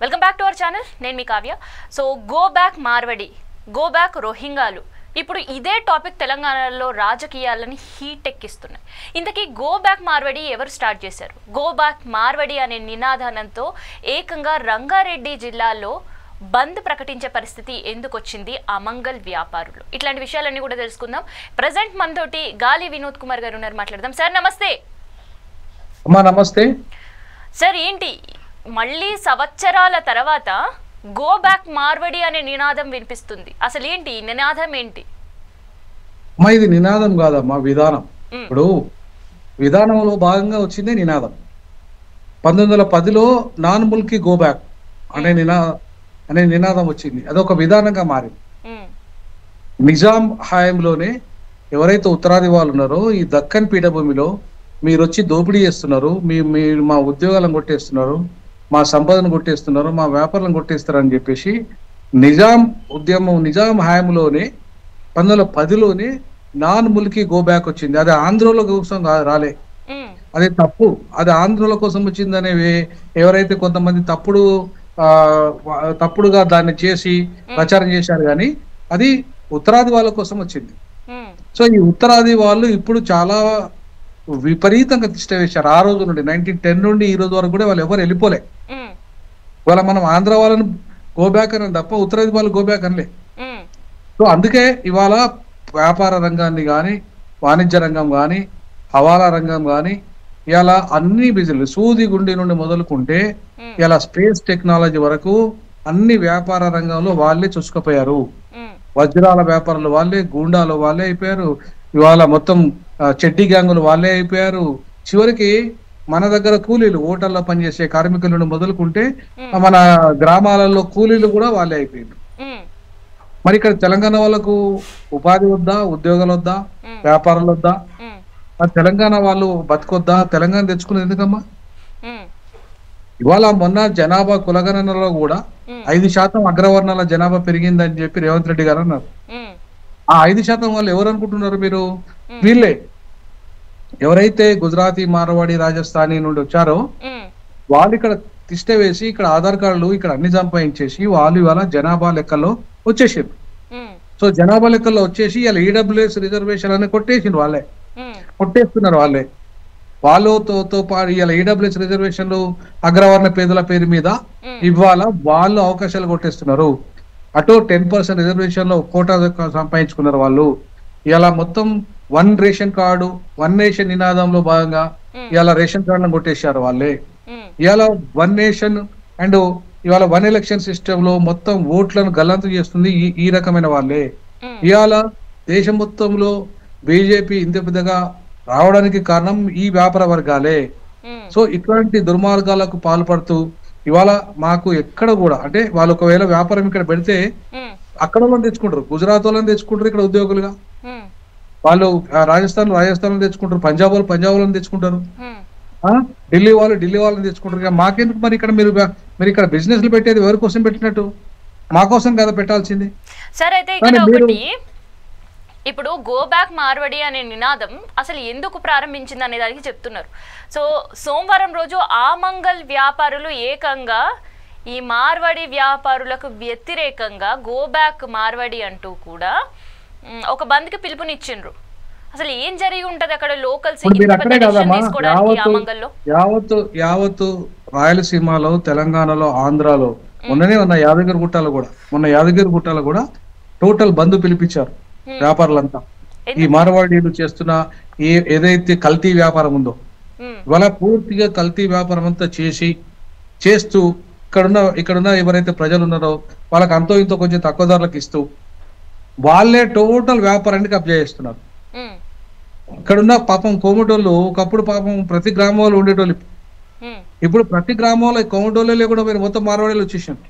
Welcome back to our channel. నేను మీ Kavya. So go back Marwadi, go back రోహింగాలు, ఇప్పుడు ఇదే టాపిక్ తెలంగాణలో రాజకీయాలని హీట్ ఎక్కిస్తున్నాయి. ఇంతకీ గో బ్యాక్ మార్వడి ఎవరు స్టార్ట్ చేశారు? గో బ్యాక్ మార్వడి అనే నినాదంతో ఏకంగా రంగారెడ్డి జిల్లాలో బంద్ ప్రకటించే పరిస్థితి ఎందుకు వచ్చింది? అమంగల్ వ్యాపారులు, ఇట్లాంటి విషయాలన్నీ కూడా తెలుసుకుందాం. ప్రజెంట్ మనతోటి గాలి వినోద్ కుమార్ గారు ఉన్నారు, మాట్లాడదాం. సార్ నమస్తే. నమస్తే సార్, ఏంటి మళ్ళీ సంవత్సరాల తర్వాత గో బ్యాక్ మార్వడి అనే నినాదం వినిపిస్తుంది? అసలు ఏంటి ఈ నినాదం? ఏంటి అమ్మా? ఇది నినాదం కాదమ్మా, విధానం. ఇప్పుడు విధానంలో భాగంగా వచ్చింది నినాదం. 1910లో నాన్ ముల్కీ గో బ్యాక్ అనే నినాదం వచ్చింది. అదొక విధానంగా మారింది. నిజాం హయాంలోనే ఎవరైతే ఉత్తరాది వాళ్ళు ఉన్నారో ఈ దక్కన్ పీఠభూమిలో మీరు వచ్చి దోపిడీ చేస్తున్నారు, మీరు మా ఉద్యోగాలను కొట్టేస్తున్నారు, మా సంపదను కొట్టేస్తున్నారు, మా వ్యాపారాలను కొట్టేస్తారు అని చెప్పేసి నిజాం హయాంలోనే 1910లోనే నాన్ ముల్కీ గో బ్యాక్ వచ్చింది. అది ఆంధ్రలో కోసం రాలే, అది తప్పు. అది ఆంధ్రల కోసం వచ్చింది అనేవి ఎవరైతే కొంతమంది తప్పుడుగా దాన్ని చేసి ప్రచారం చేశారు, కానీ అది ఉత్తరాది వాళ్ళ కోసం వచ్చింది. సో ఈ ఉత్తరాది వాళ్ళు ఇప్పుడు చాలా విపరీతంగా తిష్ట వేశారు. ఆ రోజు నుండి 1910 నుండి ఈ రోజు వరకు కూడా వాళ్ళు ఎవరు వెళ్ళిపోలే. ఇవాళ మనం ఆంధ్ర వాళ్ళని గో బ్యాక్ అని తప్ప ఉత్తరాది వాళ్ళు గో బ్యాక్ అనలే. సో అందుకే ఇవాళ వ్యాపార రంగాన్ని కానీ, వాణిజ్య రంగం కానీ, హవాలా రంగం కానీ, ఇలా అన్ని బిజినెస్ సూది గుండి నుండి మొదలుకుంటే ఇలా స్పేస్ టెక్నాలజీ వరకు అన్ని వ్యాపార రంగంలో వాళ్ళే చూసుకుపోయారు. వజ్రాల వ్యాపారులు వాళ్ళే, గూండాలు వాళ్ళే అయిపోయారు. ఇవాళ మొత్తం చెడ్డీ గ్యాంగులు వాళ్ళే అయిపోయారు. చివరికి మన దగ్గర కూలీలు, హోటల్లో పనిచేసే కార్మికులను మొదలుకుంటే మన గ్రామాలలో కూలీలు కూడా వాళ్ళే అయిపోయారు. మరి ఇక్కడ తెలంగాణ వాళ్ళకు ఉపాధి వద్దా, ఉద్యోగాలు వద్దా, వ్యాపారాలు వద్దా? తెలంగాణ వాళ్ళు బతకొద్దా? తెలంగాణ తెచ్చుకునేది ఎందుకమ్మా? ఇవాళ మొన్న జనాభా కులగణనలో కూడా 5% అగ్రవర్ణాల జనాభా పెరిగిందని చెప్పి రేవంత్ రెడ్డి గారు అన్నారు. ఆ 5% వాళ్ళు ఎవరు అనుకుంటున్నారు మీరు? వీళ్ళే. ఎవరైతే గుజరాతీ, మార్వాడి, రాజస్థానీ నుండి వచ్చారో వాళ్ళు ఇక్కడ తిష్ట వేసి ఇక్కడ ఆధార్ కార్డులు ఇక్కడ అన్ని సంపాదించేసి వాళ్ళు ఇవాళ జనాభా లెక్కల్లో వచ్చేసారు. సో జనాభా లెక్కల్లో వచ్చేసి ఇలా ఈడబ్ల్యూఎస్ రిజర్వేషన్ అని కొట్టేస్తున్నారు వాళ్ళే. వాళ్ళతో పాటు ఇలా ఈడబ్ల్యూఎస్ రిజర్వేషన్లు అగ్రవర్ణ పేదల పేరు మీద ఇవాళ వాళ్ళు అవకాశాలు కొట్టేస్తున్నారు. అటు 10% రిజర్వేషన్ లో కోటా సంపాదించుకున్నారు వాళ్ళు. ఇలా మొత్తం 1 రేషన్ కార్డు, 1 నేషన్ నినాదంలో భాగంగా ఇవాళ రేషన్ కార్డులను కొట్టేశారు వాళ్ళే. ఇవాళ 1 నేషన్ అండ్ ఇవాళ 1 ఎలక్షన్ సిస్టమ్ లో మొత్తం ఓట్లను గల్లంతు చేస్తుంది ఈ రకమైన వాళ్ళే. ఇవాళ దేశం మొత్తంలో బీజేపీ ఇంత పెద్దగా రావడానికి కారణం ఈ వ్యాపార వర్గాలే. సో ఇట్లాంటి దుర్మార్గాలకు పాల్పడుతూ ఇవాళ మాకు ఎక్కడ కూడా అంటే వాళ్ళు ఒకవేళ వ్యాపారం ఇక్కడ పెడితే అక్కడ వాళ్ళని తెచ్చుకుంటారు, గుజరాత్ వాళ్ళని తెచ్చుకుంటారు ఇక్కడ ఉద్యోగులుగా, వాళ్ళు రాజస్థాన్ తెచ్చుకుంటారు, పంజాబ్ వాళ్ళని తెచ్చుకుంటారు, ఢిల్లీ వాళ్ళని తెచ్చుకుంటారు. మాకెందుకు మరి ఇక్కడ మీరు ఇక్కడ బిజినెస్లు పెట్టేది ఎవరి కోసం పెట్టినట్టు? మా కోసం కదా పెట్టాల్సింది. సరే, అయితే ఇక్కడ ఒకటి, ఇప్పుడు గో బ్యాక్ మార్వడి అనే నినాదం అసలు ఎందుకు ప్రారంభించింది అనే దానికి చెప్తున్నారు. సో సోమవారం రోజు ఆమంగల్ వ్యాపారులు ఏకంగా ఈ మార్వడి వ్యాపారులకు వ్యతిరేకంగా గో బ్యాక్ మార్వడి అంటూ కూడా ఒక బంద్కి పిలుపునిచ్చిండ్రు. అసలు ఏం జరిగి ఉంటది అక్కడ? లోకల్స్ యావత్తు రాయలసీమలో, తెలంగాణలో, ఆంధ్రాలో మొన్ననే ఉన్న యాదగిరి గుట్టలో కూడా టోటల్ బంద్ పిలిపించారు వ్యాపారులంతా. ఈ మార్వాడీలు చేస్తున్న ఏదైతే కల్తీ వ్యాపారం ఉందో ఇవాళ పూర్తిగా కల్తీ వ్యాపారం అంతా చేస్తూ ఇక్కడున్న ఎవరైతే ప్రజలు ఉన్నారో వాళ్ళకి అంతో ఇంతో కొంచెం తక్కువ ధరలకు ఇస్తూ వాళ్ళే టోటల్ వ్యాపారాన్ని కబ్జా చేస్తున్నారు. ఇక్కడున్న పాపం కోమటోళ్ళు ఒకప్పుడు పాపం ప్రతి గ్రామంలో ఉండేటోళ్ళు, ఇప్పుడు ప్రతి గ్రామంలో కోమటోళ్ళే లేకుండా మీరు మొత్తం మార్వాడీలు వచ్చేసారు.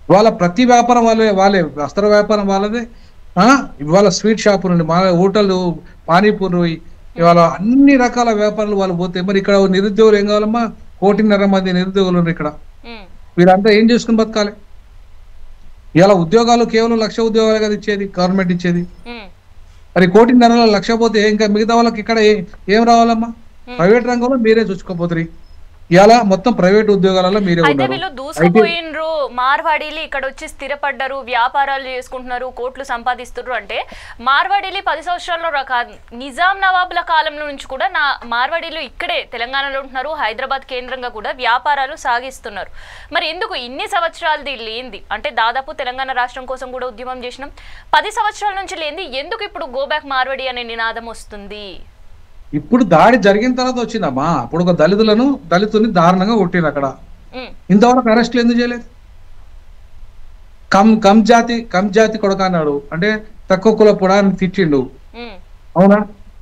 ఇవాళ ప్రతి వ్యాపారం వాళ్ళే వస్త్ర వ్యాపారం వాళ్ళదే. ఇవాళ స్వీట్ షాప్ నుండి హోటల్, పానీపూరి, ఇవాళ అన్ని రకాల వ్యాపారాలు వాళ్ళు పోతే మరి ఇక్కడ నిరుద్యోగులు ఏం కావాలమ్మా? 1.5 కోటి మంది నిరుద్యోగులు ఉన్నారు ఇక్కడ. వీరంతా ఏం చేసుకుని బతకాలి? ఇలా ఉద్యోగాలు కేవలం 1,00,000 ఉద్యోగాలు కదా ఇచ్చేది గవర్నమెంట్ ఇచ్చేది. మరి 1.5 కోటి 1,00,000 పోతే ఇంకా మిగతా వాళ్ళకి ఇక్కడ ఏం రావాలమ్మా? ప్రైవేట్ రంగంలో మీరే చూసుకోపోతారు. ఇవాళ మొత్తం ప్రైవేట్ ఉద్యోగాలలో మీరే అయితే ఉన్నారు. వీళ్ళు దూసుకుపోయినరు, మార్వాడీలు ఇక్కడ వచ్చి స్థిరపడ్డారు, వ్యాపారాలు చేసుకుంటున్నారు, కోట్లు సంపాదిస్తున్నారు అంటే మార్వాడీలు 10 సంవత్సరాల్లో కాదు, నిజాం నవాబుల కాలంలో నుంచి కూడా మార్వాడీలు ఇక్కడే తెలంగాణలో ఉంటున్నారు, హైదరాబాద్ కేంద్రంగా కూడా వ్యాపారాలు సాగిస్తున్నారు. మరి ఎందుకు ఇన్ని సంవత్సరాలది లేనిది, అంటే దాదాపు తెలంగాణ రాష్ట్రం కోసం కూడా ఉద్యమం చేసినాం, 10 సంవత్సరాల నుంచి లేనిది ఎందుకు ఇప్పుడు గో బ్యాక్ మార్వాడి అనే నినాదం వస్తుంది? ఇప్పుడు దాడి జరిగిన తర్వాత వచ్చిందమ్మా. అప్పుడు ఒక దళితుని దారుణంగా కొట్టింది అక్కడ, ఇంతవరకు అరెస్ట్లు ఎందుకు చేయలేదు? కమ్ జాతి కొడుకు అన్నాడు, అంటే తక్కువ కుల పొడా అని తిట్టిండు, అవునా?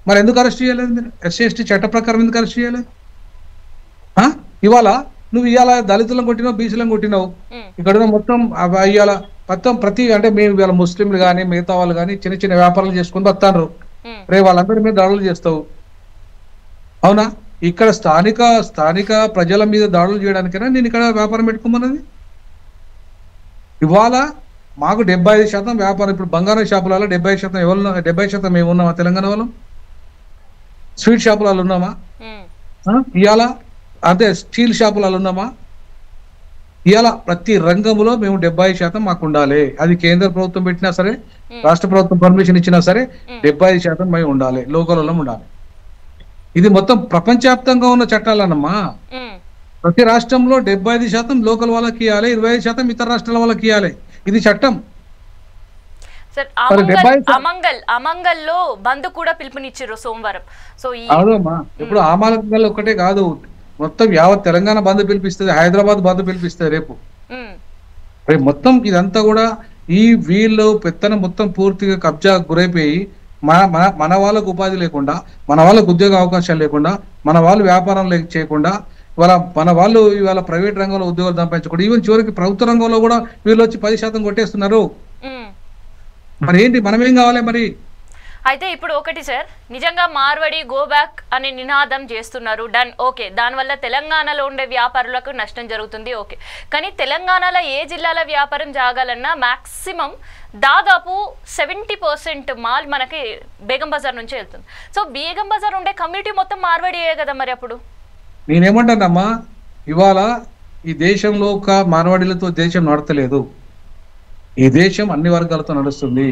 మరి ఎందుకు అరెస్ట్ చేయలేదు మీరు? SC/ST చట్ట ప్రకారం ఎందుకు అరెస్ట్ చేయలేదు? ఇవాళ నువ్వు ఇవాళ దళితులను కొట్టినావు, బీసీలను కొట్టినావు, ఇక్కడ మొత్తం ఇవాళ మొత్తం అంటే మేము ఇవాళ ముస్లింలు కానీ మిగతా వాళ్ళు కానీ చిన్న చిన్న వ్యాపారాలు చేసుకుని బతారు, రేపు వాళ్ళందరి మీద దాడులు చేస్తావు, అవునా? ఇక్కడ స్థానిక ప్రజల మీద దాడులు చేయడానికైనా నేను ఇక్కడ వ్యాపారం పెట్టుకోమన్నది. ఇవాళ మాకు 75% వ్యాపారం. ఇప్పుడు బంగారం షాపులలో 75% ఎవరు? 70% మేము ఉన్నామా తెలంగాణ వాళ్ళం? స్వీట్ షాపులలో ఉన్నామా? ఇవాళ అదే స్టీల్ షాపులలో ఉన్నామా? ఇవాళ ప్రతి రంగంలో మేము 70% మాకు ఉండాలి. అది కేంద్ర ప్రభుత్వం పెట్టినా సరే, రాష్ట్ర ప్రభుత్వం పర్మిషన్ ఇచ్చినా సరే 75% మేము ఉండాలి, లోకల్లో ఉండాలి. ఇది మొత్తం ప్రపంచవ్యాప్తంగా ఉన్న చట్టాలన్నమ్మా. ప్రతి రాష్ట్రంలో 75% లోకల్ వాళ్ళకి ఇవ్వాలి, 25% ఇతర రాష్ట్రాల వాళ్ళకి ఇవ్వాలి. ఇది చట్టం. అమంగల్లో బంద్ కూడా పిలుపునిచ్చారు సోమవారం. సో అవునమ్మా, ఇప్పుడు అమంగల్ ఒక్కటే కాదు, మొత్తం యావత్ తెలంగాణ బంద్ పిలిపిస్తుంది, హైదరాబాద్ బంద్ పిలిపిస్తుంది రేపు. మొత్తం ఇదంతా కూడా ఈ వీళ్ళు పెత్తనం మొత్తం పూర్తిగా కబ్జా గురైపోయి మన వాళ్ళకు ఉపాధి లేకుండా, మన వాళ్ళకు ఉద్యోగ అవకాశాలు లేకుండా, మన వాళ్ళు వ్యాపారం చేయకుండా, మన వాళ్ళు ఇవాళ ప్రైవేట్ రంగంలో ఉద్యోగాలు సంపాదించకుండా, ఈవెన్ చివరికి ప్రభుత్వ రంగంలో కూడా వీళ్ళు వచ్చి 10% కొట్టేస్తున్నారు. మరి ఏంటి, మనమేం కావాలి మరి? అయితే ఇప్పుడు ఒకటి సార్, నిజంగా మార్వాడి గో బ్యాక్ అనే నినాదం చేస్తున్నారు, డన్, ఓకే, దానివల్ల తెలంగాణలో ఉండే వ్యాపారులకు నష్టం జరుగుతుంది, ఓకే. కానీ తెలంగాణలో ఏ జిల్లాల వ్యాపారం జాగాలన్నా మ్యాక్సిమం దాదాపు 70% మాల్ మనకి బేగం బజార్ నుంచి వెళ్తుంది. సో బేగం బజార్ ఉండే కమ్యూనిటీ మొత్తం మార్వాడియే కదా మరి. అప్పుడు నేనేమంటానమ్మా, ఇవాళ ఈ దేశంలో ఒక మార్వాడీలతో దేశం నడతలేదు, ఈ దేశం అన్ని వర్గాలతో నడుస్తుంది.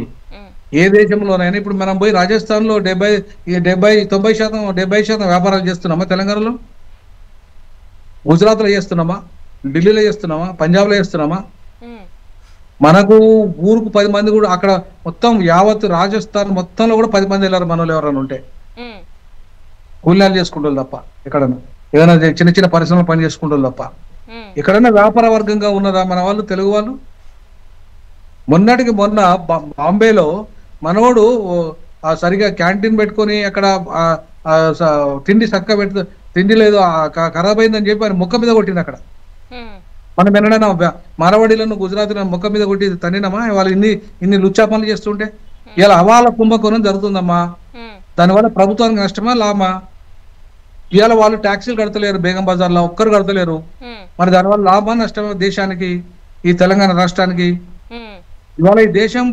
ఏ దేశంలోనైనా ఇప్పుడు మనం పోయి రాజస్థాన్ లో 90% వ్యాపారాలు చేస్తున్నామా? తెలంగాణలో, గుజరాత్ లో చేస్తున్నామా? ఢిల్లీలో చేస్తున్నామా? పంజాబ్ లో చేస్తున్నామా? మనకు ఊరుకు 10 మంది కూడా అక్కడ మొత్తం యావత్ రాజస్థాన్ మొత్తంలో కూడా 10 మంది వెళ్ళారు మనోళ్ళు ఎవరైనా ఉంటే, కూలీలు చేసుకుంటారు తప్ప, ఎక్కడన్నా ఏదైనా చిన్న చిన్న పరిశ్రమలు పని చేసుకుంటారు తప్ప ఎక్కడైనా వ్యాపార వర్గంగా ఉన్నదా మన వాళ్ళు, తెలుగు వాళ్ళు? మొన్నటికి మొన్న బాంబేలో మనోడు సరిగా క్యాంటీన్ పెట్టుకొని అక్కడ తిండి చక్క పెడుతూ తిండి లేదు, ఖరాబ్ అయిందని చెప్పి ఆయన ముక్క మీద కొట్టింది అక్కడ. మనం ఎన్నడైనా మార్వాడీలను గుజరాతీలను ముక్క మీద కొట్టి తన్నినమ్మా? వాళ్ళు ఇన్ని లుచ్చా పనులు చేస్తుంటే ఇలా అవాల కుంభకోణం జరుగుతుందమ్మా. దానివల్ల ప్రభుత్వానికి నష్టమా లాభమా? ఇవాళ వాళ్ళు ట్యాక్సీలు కడతలేరు, బేగం బజార్లో ఒక్కరు కడతలేరు. మరి దానివల్ల లాభమా నష్టమా దేశానికి, ఈ తెలంగాణ రాష్ట్రానికి? ఇవాళ ఈ దేశం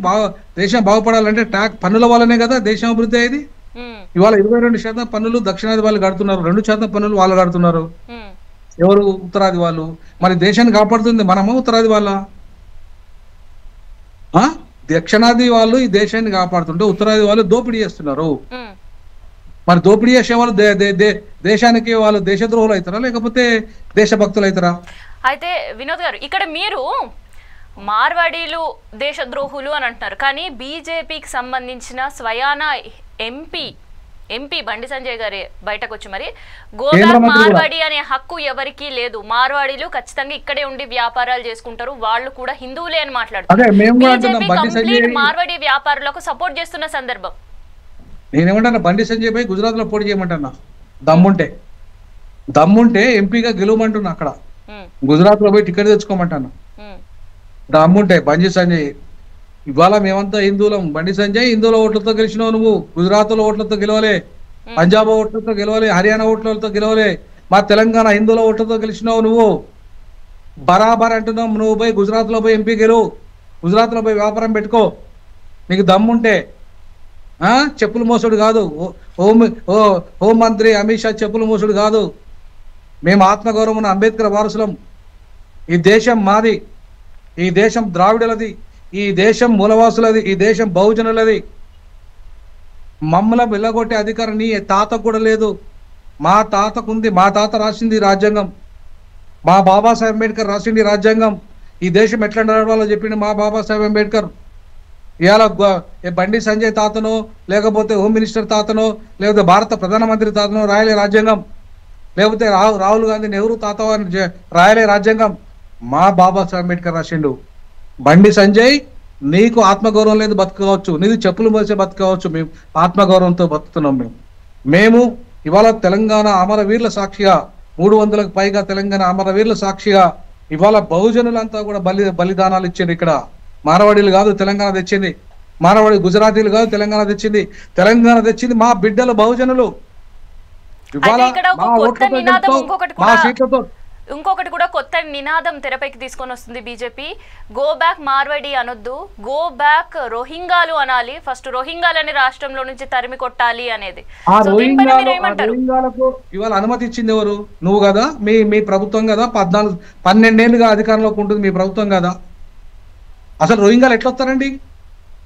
బాగుపడాలంటే పన్నుల వల్లనే కదా దేశం అభివృద్ధి అయ్యేది. ఇవాళ 22% పన్నులు దక్షిణాది వాళ్ళు కడుతున్నారు, 2% పన్నులు వాళ్ళు కడుతున్నారు. ఎవరు? ఉత్తరాది వాళ్ళు. మరి దేశాన్ని కాపాడుతుంది మనమా ఉత్తరాది వాళ్ళ? దక్షిణాది వాళ్ళు ఈ దేశాన్ని కాపాడుతుంటే ఉత్తరాది వాళ్ళు దోపిడీ చేస్తున్నారు. మరి దోపిడీ చేసే వాళ్ళు దేశానికి వాళ్ళు దేశద్రోహులు అవుతారా లేకపోతే దేశభక్తులు అవుతారా? అయితే వినోద్ గారు, ఇక్కడ మీరు మార్వాడీలు దేశద్రోహులు అని అంటున్నారు, కానీ బీజేపీకి సంబంధించిన స్వయాన ఎంపీ బండి సంజయ్ గారి బయటకు వచ్చి మరి గోబ్యాక్ మార్వాడి అనే హక్కు ఎవరికీ లేదు, మార్వాడీలు ఖచ్చితంగా ఇక్కడే ఉండి వ్యాపారాలు చేసుకుంటారు, వాళ్ళు కూడా హిందువులే అని మాట్లాడుతున్నారు. బీజేపీ కంప్లీట్ మార్వాడి వ్యాపారులకు సపోర్ట్ చేస్తున్న సందర్భం. నేనేమంటాను, బండి సంజయ్ భాయ్ గుజరాత్ లో పోటీ చేయమంటున్నా, దమ్ముంటే ఎంపీగా గెలవమంటున్నా, అక్కడ గుజరాత్ లో పోయి టికెట్ తెచ్చుకోమంటాను. దమ్ముంటే బండి సంజయ్, ఇవాళ మేమంతా హిందువులం, బండి సంజయ్ హిందువుల ఓట్లతో గెలిచినావు నువ్వు, గుజరాత్ లో ఓట్లతో గెలవలే, పంజాబ్ ఓట్లతో గెలవలే, హర్యానా ఓట్లతో గెలవలే, మా తెలంగాణ హిందువుల ఓట్లతో గెలిచినావు నువ్వు. బరాబర్ అంటున్నావు, నువ్వు పోయి గుజరాత్ లో పోయి ఎంపీ గెలువు, గుజరాత్ లో పోయి వ్యాపారం పెట్టుకో, నీకు దమ్ముంటే. చెప్పులు మోసుడు కాదు, హోంమంత్రి అమిత్ షా చెప్పులు మోసుడు కాదు, మేము ఆత్మగౌరవం ఉన్న అంబేద్కర్ వారసులం. ఈ దేశం మాది, ఈ దేశం ద్రావిడులది, ఈ దేశం మూలవాసులది, ఈ దేశం బహుజనులది. మమ్మల్ని వెళ్ళగొట్టే అధికారం నీ తాతకు కూడా లేదు. మా తాతకుంది. మా తాత రాసింది రాజ్యాంగం. మా బాబాసాహెబ్ అంబేద్కర్ రాసింది రాజ్యాంగం. ఈ దేశం ఎట్లా నడవాలో చెప్పింది మా బాబాసాహెబ్ అంబేద్కర్. ఇవాళ బండి సంజయ్ తాతనో, లేకపోతే హోమ్ మినిస్టర్ తాతనో, లేకపోతే భారత ప్రధానమంత్రి తాతనో రాయలే రాజ్యాంగం. లేకపోతే రాహుల్ గాంధీ నెహ్రూ తాత రాయలే రాజ్యాంగం. మా బాబాసాహెబ్ అంబేద్కర్ రాసిండు. బండి సంజయ్, నీకు ఆత్మగౌరవం లేదు బతకవచ్చు, నీది చెప్పులు మోసే బతకవచ్చు, మేము ఆత్మగౌరవంతో బతుకుతున్నాం. మేము ఇవాళ తెలంగాణ అమరవీరుల సాక్షిగా 300లకు పైగా తెలంగాణ అమరవీరుల సాక్షిగా ఇవాళ బహుజనులంతా కూడా బలిదానాలు ఇచ్చింది. ఇక్కడ మానవాడీలు కాదు తెలంగాణ తెచ్చింది, మానవాడి గుజరాతీలు కాదు తెలంగాణ తెచ్చింది. తెలంగాణ తెచ్చింది మా బిడ్డలు బహుజనులు. ఇవాళ మా ఓట్లతో మా సీట్లతో ఇంకొకటి కూడా కొత్త నినాదం తెరపైకి తీసుకొని వస్తుంది బీజేపీ. గో బ్యాక్ మార్వడి అనొద్దు, గో బ్యాక్ రోహింగాలు అనాలి. ఫస్ట్ రోహింగాలని రాష్ట్రంలో నుంచి తరిమి కొట్టాలి అనేది. రోహింగాలకు ఇవాళ అనుమతి ఇచ్చింది ఎవరు? నువ్వు కదా, మీ ప్రభుత్వం కదా. 12 ఏళ్ళుగా అధికారంలోకి ఉంటుంది మీ ప్రభుత్వం కదా. అసలు రోహింగాలు ఎట్లా వస్తారండి?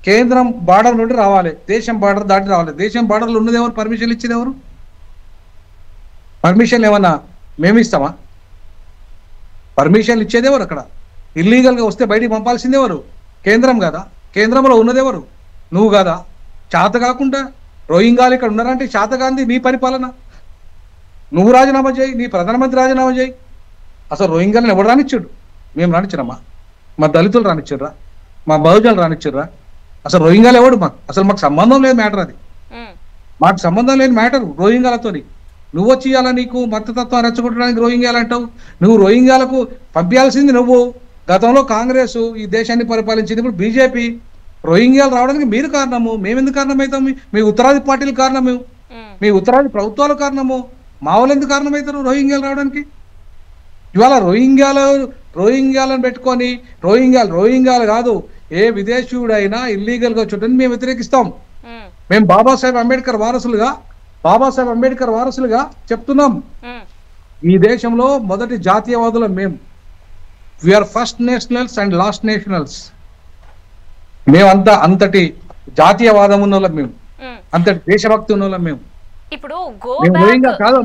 కేంద్రం బార్డర్ నుండి రావాలి, దేశం బార్డర్ దాటి రావాలి. దేశం బార్డర్లో ఉన్నది ఎవరు? పర్మిషన్ ఇచ్చింది ఎవరు? పర్మిషన్ ఏమన్నా మేము ఇస్తామా? పర్మిషన్లు ఇచ్చేది ఎవరు? అక్కడ ఇల్లీగల్గా వస్తే బయటికి పంపాల్సింది ఎవరు? కేంద్రం కదా. కేంద్రంలో ఉన్నది ఎవరు? నువ్వు కదా. చేత కాకుండా రోహింగాలు ఇక్కడ ఉన్నారంటే చేతగాంది నీ పరిపాలన. నువ్వు రాజీనామా చేయి, నీ ప్రధానమంత్రి రాజీనామా చేయి. అసలు రోహింగాలను ఎవరు రానిచ్చాడు? మేము రానిచ్చినమ్మా? మా దళితులు రానిచ్చిర్రా? మా బహుజనులు రానిచ్చిర్రా? అసలు రోహింగాలు ఎవడు? మాకు సంబంధం లేదు మ్యాటర్. అది మాకు సంబంధం లేని మ్యాటర్ రోహింగాలతోని. నువ్వు వచ్చి ఇవ్వాలా? నీకు మతతత్వం రెచ్చగొట్టడానికి రోహింగ్యాలు అంటావు. నువ్వు రోహింగ్యాలకు పంపించాల్సింది నువ్వు. గతంలో కాంగ్రెస్ ఈ దేశాన్ని పరిపాలించింది, ఇప్పుడు బీజేపీ. రోహింగ్యాలు రావడానికి మీరు కారణము, మేమెందుకు కారణమవుతాం? మీ ఉత్తరాది పార్టీలు కారణము, మీ ఉత్తరాది ప్రభుత్వాలు కారణము. మా వాళ్ళు ఎందుకు కారణమవుతారు రోహింగ్యాలు రావడానికి? ఇవాళ రోహింగ్యాలను పెట్టుకొని రోహింగ్యాలు కాదు, ఏ విదేశీయుడైనా ఇల్లీగల్గా వచ్చుటని మేము వ్యతిరేకిస్తాం. మేము బాబాసాహెబ్ అంబేద్కర్ వారసులుగా చెప్తున్నాం. ఈ దేశంలో మొదటి జాతీయవాదులం మేము. We are first nationals and last nationals. మేమంతా అంతటి జాతీయవాదం ఉన్న వాళ్ళం మేము, అంతటి దేశభక్తి ఉన్న వాళ్ళం మేము. ఇప్పుడు రోహింగా కాదు,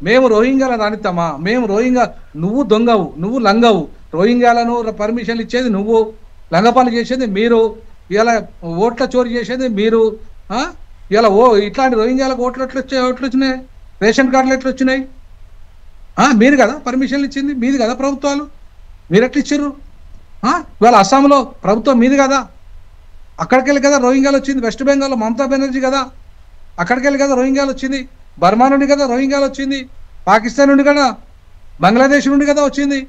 మేము రోహింగాల రానిస్తామా? మేము రోహింగా, నువ్వు దొంగవు, నువ్వు లంగవు. రోహింగాలను పర్మిషన్లు ఇచ్చేది నువ్వు, లంగపాలు చేసేది మీరు, ఇలా ఓట్ల చోరీ చేసేది మీరు. ఇలా ఇట్లాంటి రోహింగ్యాలకు ఓట్లు వచ్చినాయి, రేషన్ కార్డులు ఎట్లా వచ్చినాయి? మీరు కదా పర్మిషన్లు ఇచ్చింది, మీది కదా ప్రభుత్వాలు, మీరు ఎట్లా ఇచ్చారు? ఇవాళ అస్సాంలో ప్రభుత్వం మీది కదా, అక్కడికెళ్ళి కదా రోహింగ్యాలు వచ్చింది. వెస్ట్ బెంగాల్లో మమతా బెనర్జీ కదా, అక్కడికెళ్ళి కదా రోహింగ్యాలు వచ్చింది. బర్మా నుండి కదా రోహింగ్యాలు వచ్చింది, పాకిస్తాన్ నుండి కదా, బంగ్లాదేశ్ నుండి కదా వచ్చింది.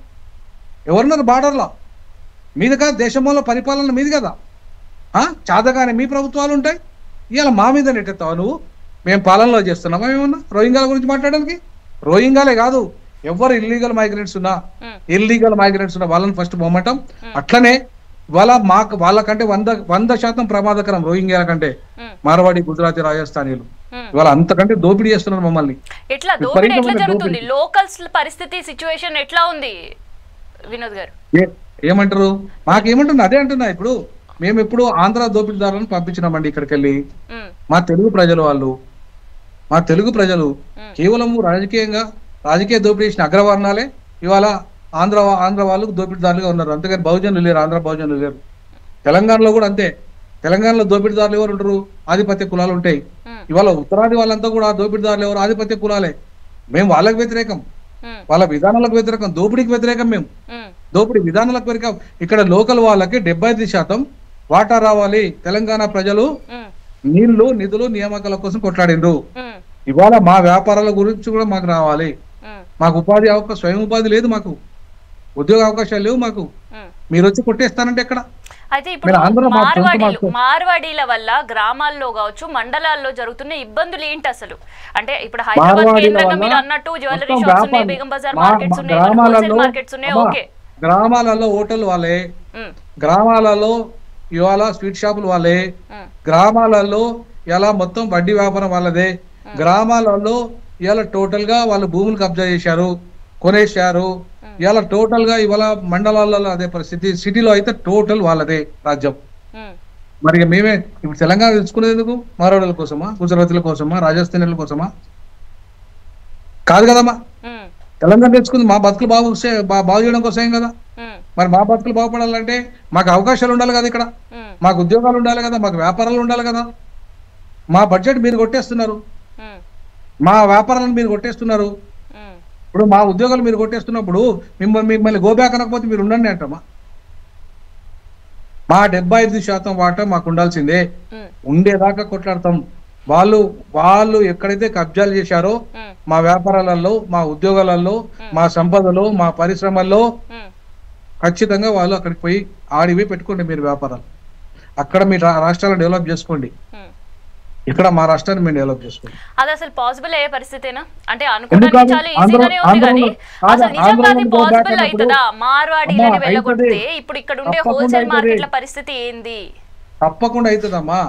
ఎవరున్నారు బార్డర్లో? మీది కదా, దేశంలో పరిపాలన మీది కదా. చాదగానే మీ ప్రభుత్వాలు ఉంటాయి. ఇవాళ మా మీద నెట్టెత్తావు నువ్వు. మేము పాలనలో చేస్తున్నామా ఏమన్నా రోహింగాల గురించి మాట్లాడడానికి? రోహింగాలే కాదు, ఎవరు ఇల్లీగల్ మైగ్రెంట్స్ ఉన్నా వాళ్ళని ఫస్ట్ పోమటం. అట్లనే ఇవాళ వాళ్ళకంటే 100% ప్రమాదకరం రోహింగ్యాల కంటే మార్వాడి, గుజరాతీ, రాజస్థానీలు. ఇవాళ అంతకంటే దోపిడీ చేస్తున్నారు మమ్మల్ని. ఎట్లా దోపిడీ ఎట్లా జరుగుతుంది? లోకల్స్ పరిస్థితి సిచువేషన్ ఎట్లా ఉంది వినోద్ గారు? ఏమంటారు? మాకేమంటున్నా అదే అంటున్నా. ఇప్పుడు మేము ఎప్పుడు ఆంధ్ర దోపిడీదారులను పంపించినామండి ఇక్కడికి వెళ్ళి. మా తెలుగు ప్రజలు కేవలము రాజకీయ దోపిడీ చేసిన అగ్రవర్ణాలే ఇవాళ ఆంధ్ర వాళ్ళు దోపిడీదారులుగా ఉన్నారు. అంతేగాని బహుజనులు లేరు, ఆంధ్ర బహుజనులు లేరు. తెలంగాణలో కూడా అంతే. తెలంగాణలో దోపిడీదారులు ఎవరు ఉంటారు? ఆధిపత్య కులాలు ఉంటాయి. ఇవాళ ఉత్తరాది వాళ్ళంతా కూడా దోపిడీదారులు ఎవరు? ఆధిపత్య కులాలే. మేము వాళ్ళకి వ్యతిరేకం, వాళ్ళ విధానాలకు వ్యతిరేకం, దోపిడీకి వ్యతిరేకం. మేము దోపిడీ విధానాలకు వ్యతిరేకం. ఇక్కడ లోకల్ వాళ్ళకి 75% వాటా రావాలి. తెలంగాణ ప్రజలు నీళ్లు, నిధులు, నియామకాల కోసం కొట్లాడిండ్రు. ఇవాళ మా వ్యాపారాల గురించి కూడా మాకు రావాలి. మాకు ఉపాధి స్వయం ఉపాధి లేదు, మాకు ఉద్యోగ అవకాశాలు లేవు. మాకు మీరు వచ్చి కొట్టేస్తానంటే ఎక్కడ? అయితే ఇప్పుడు మార్వాడీల వల్ల గ్రామాల్లో కావచ్చు, మండలాల్లో జరుగుతున్న ఇబ్బందులు ఏంటి అసలు? అంటే ఇప్పుడు హైదరాబాద్ కేంద్రంగా మీరు అన్నట్టు జ్యువెలరీ షాప్స్ ఉన్నాయి, బేగం బజార్ మార్కెట్స్ ఉన్నాయి, హోల్సేల్ మార్కెట్స్ ఉన్నాయి. ఓకే, గ్రామాలలో హోటల్ వాళ్ళే, గ్రామాలలో ఇవాళ స్వీట్ షాపులు వాళ్ళే, గ్రామాలలో ఇలా మొత్తం వడ్డీ వ్యాపారం వాళ్ళదే, గ్రామాలలో ఇవాళ టోటల్ గా వాళ్ళు భూములు కబ్జా చేశారు. కొనేశారు. ఇవాళ టోటల్ గా ఇవాళ మండలాలలో అదే పరిస్థితి, సిటీలో అయితే టోటల్ వాళ్ళదే రాజ్యం. మరి మేమే ఇప్పుడు తెలంగాణ తెలుసుకునేది ఎందుకు? మార్వాడుల కోసమా, గుజరాతీల కోసమా, రాజస్థానీల కోసమా? కాదు కదమ్మా. తెలంగాణ తెచ్చుకుంది మా బతుకులు బాగు చేయడం కోసమే కదా. మరి మా బతుకులు బాగుపడాలంటే మాకు అవకాశాలు ఉండాలి కదా, ఇక్కడ మాకు ఉద్యోగాలు ఉండాలి కదా, మాకు వ్యాపారాలు ఉండాలి కదా. మా బడ్జెట్ మీరు కొట్టేస్తున్నారు, మా వ్యాపారాలను మీరు కొట్టేస్తున్నారు. ఇప్పుడు మా ఉద్యోగాలు మీరు కొట్టేస్తున్నప్పుడు మిమ్మల్ని గోబ్యాక్ అనకపోతే మీరు ఉండండి అంటమ్మా. మా 75% వాటా మాకు ఉండాల్సిందే, ఉండేదాకా కొట్లాడతాం. వాళ్ళు ఎక్కడైతే కబ్జాలు చేశారో మా వ్యాపారాలలో, మా ఉద్యోగాలలో, మా సంపదలో, మా పరిశ్రమల్లో ఖచ్చితంగా వాళ్ళు అక్కడికి పోయి ఆడివి పెట్టుకోండి మీరు వ్యాపారాలు. అక్కడ మీ రాష్ట్రాలను డెవలప్ చేసుకోండి, ఇక్కడ మా రాష్ట్రాన్ని మేము డెవలప్ చేసుకోండి. అది అసలు పాసిబుల్ అయ్యే పరిస్థితేనా? అంటే అనుకోవడానికి చాలా ఈజీగానే ఉంది కానీ అసలు నిజంగా అది పాసిబుల్ అవుతుందా? మార్వాడీలని వెళ్ళగొడితే ఇప్పుడు ఇక్కడ ఉండే హోల్సేల్ మార్కెట్ల పరిస్థితి ఏంది? తప్పకుండా అవుతుందమ్మా.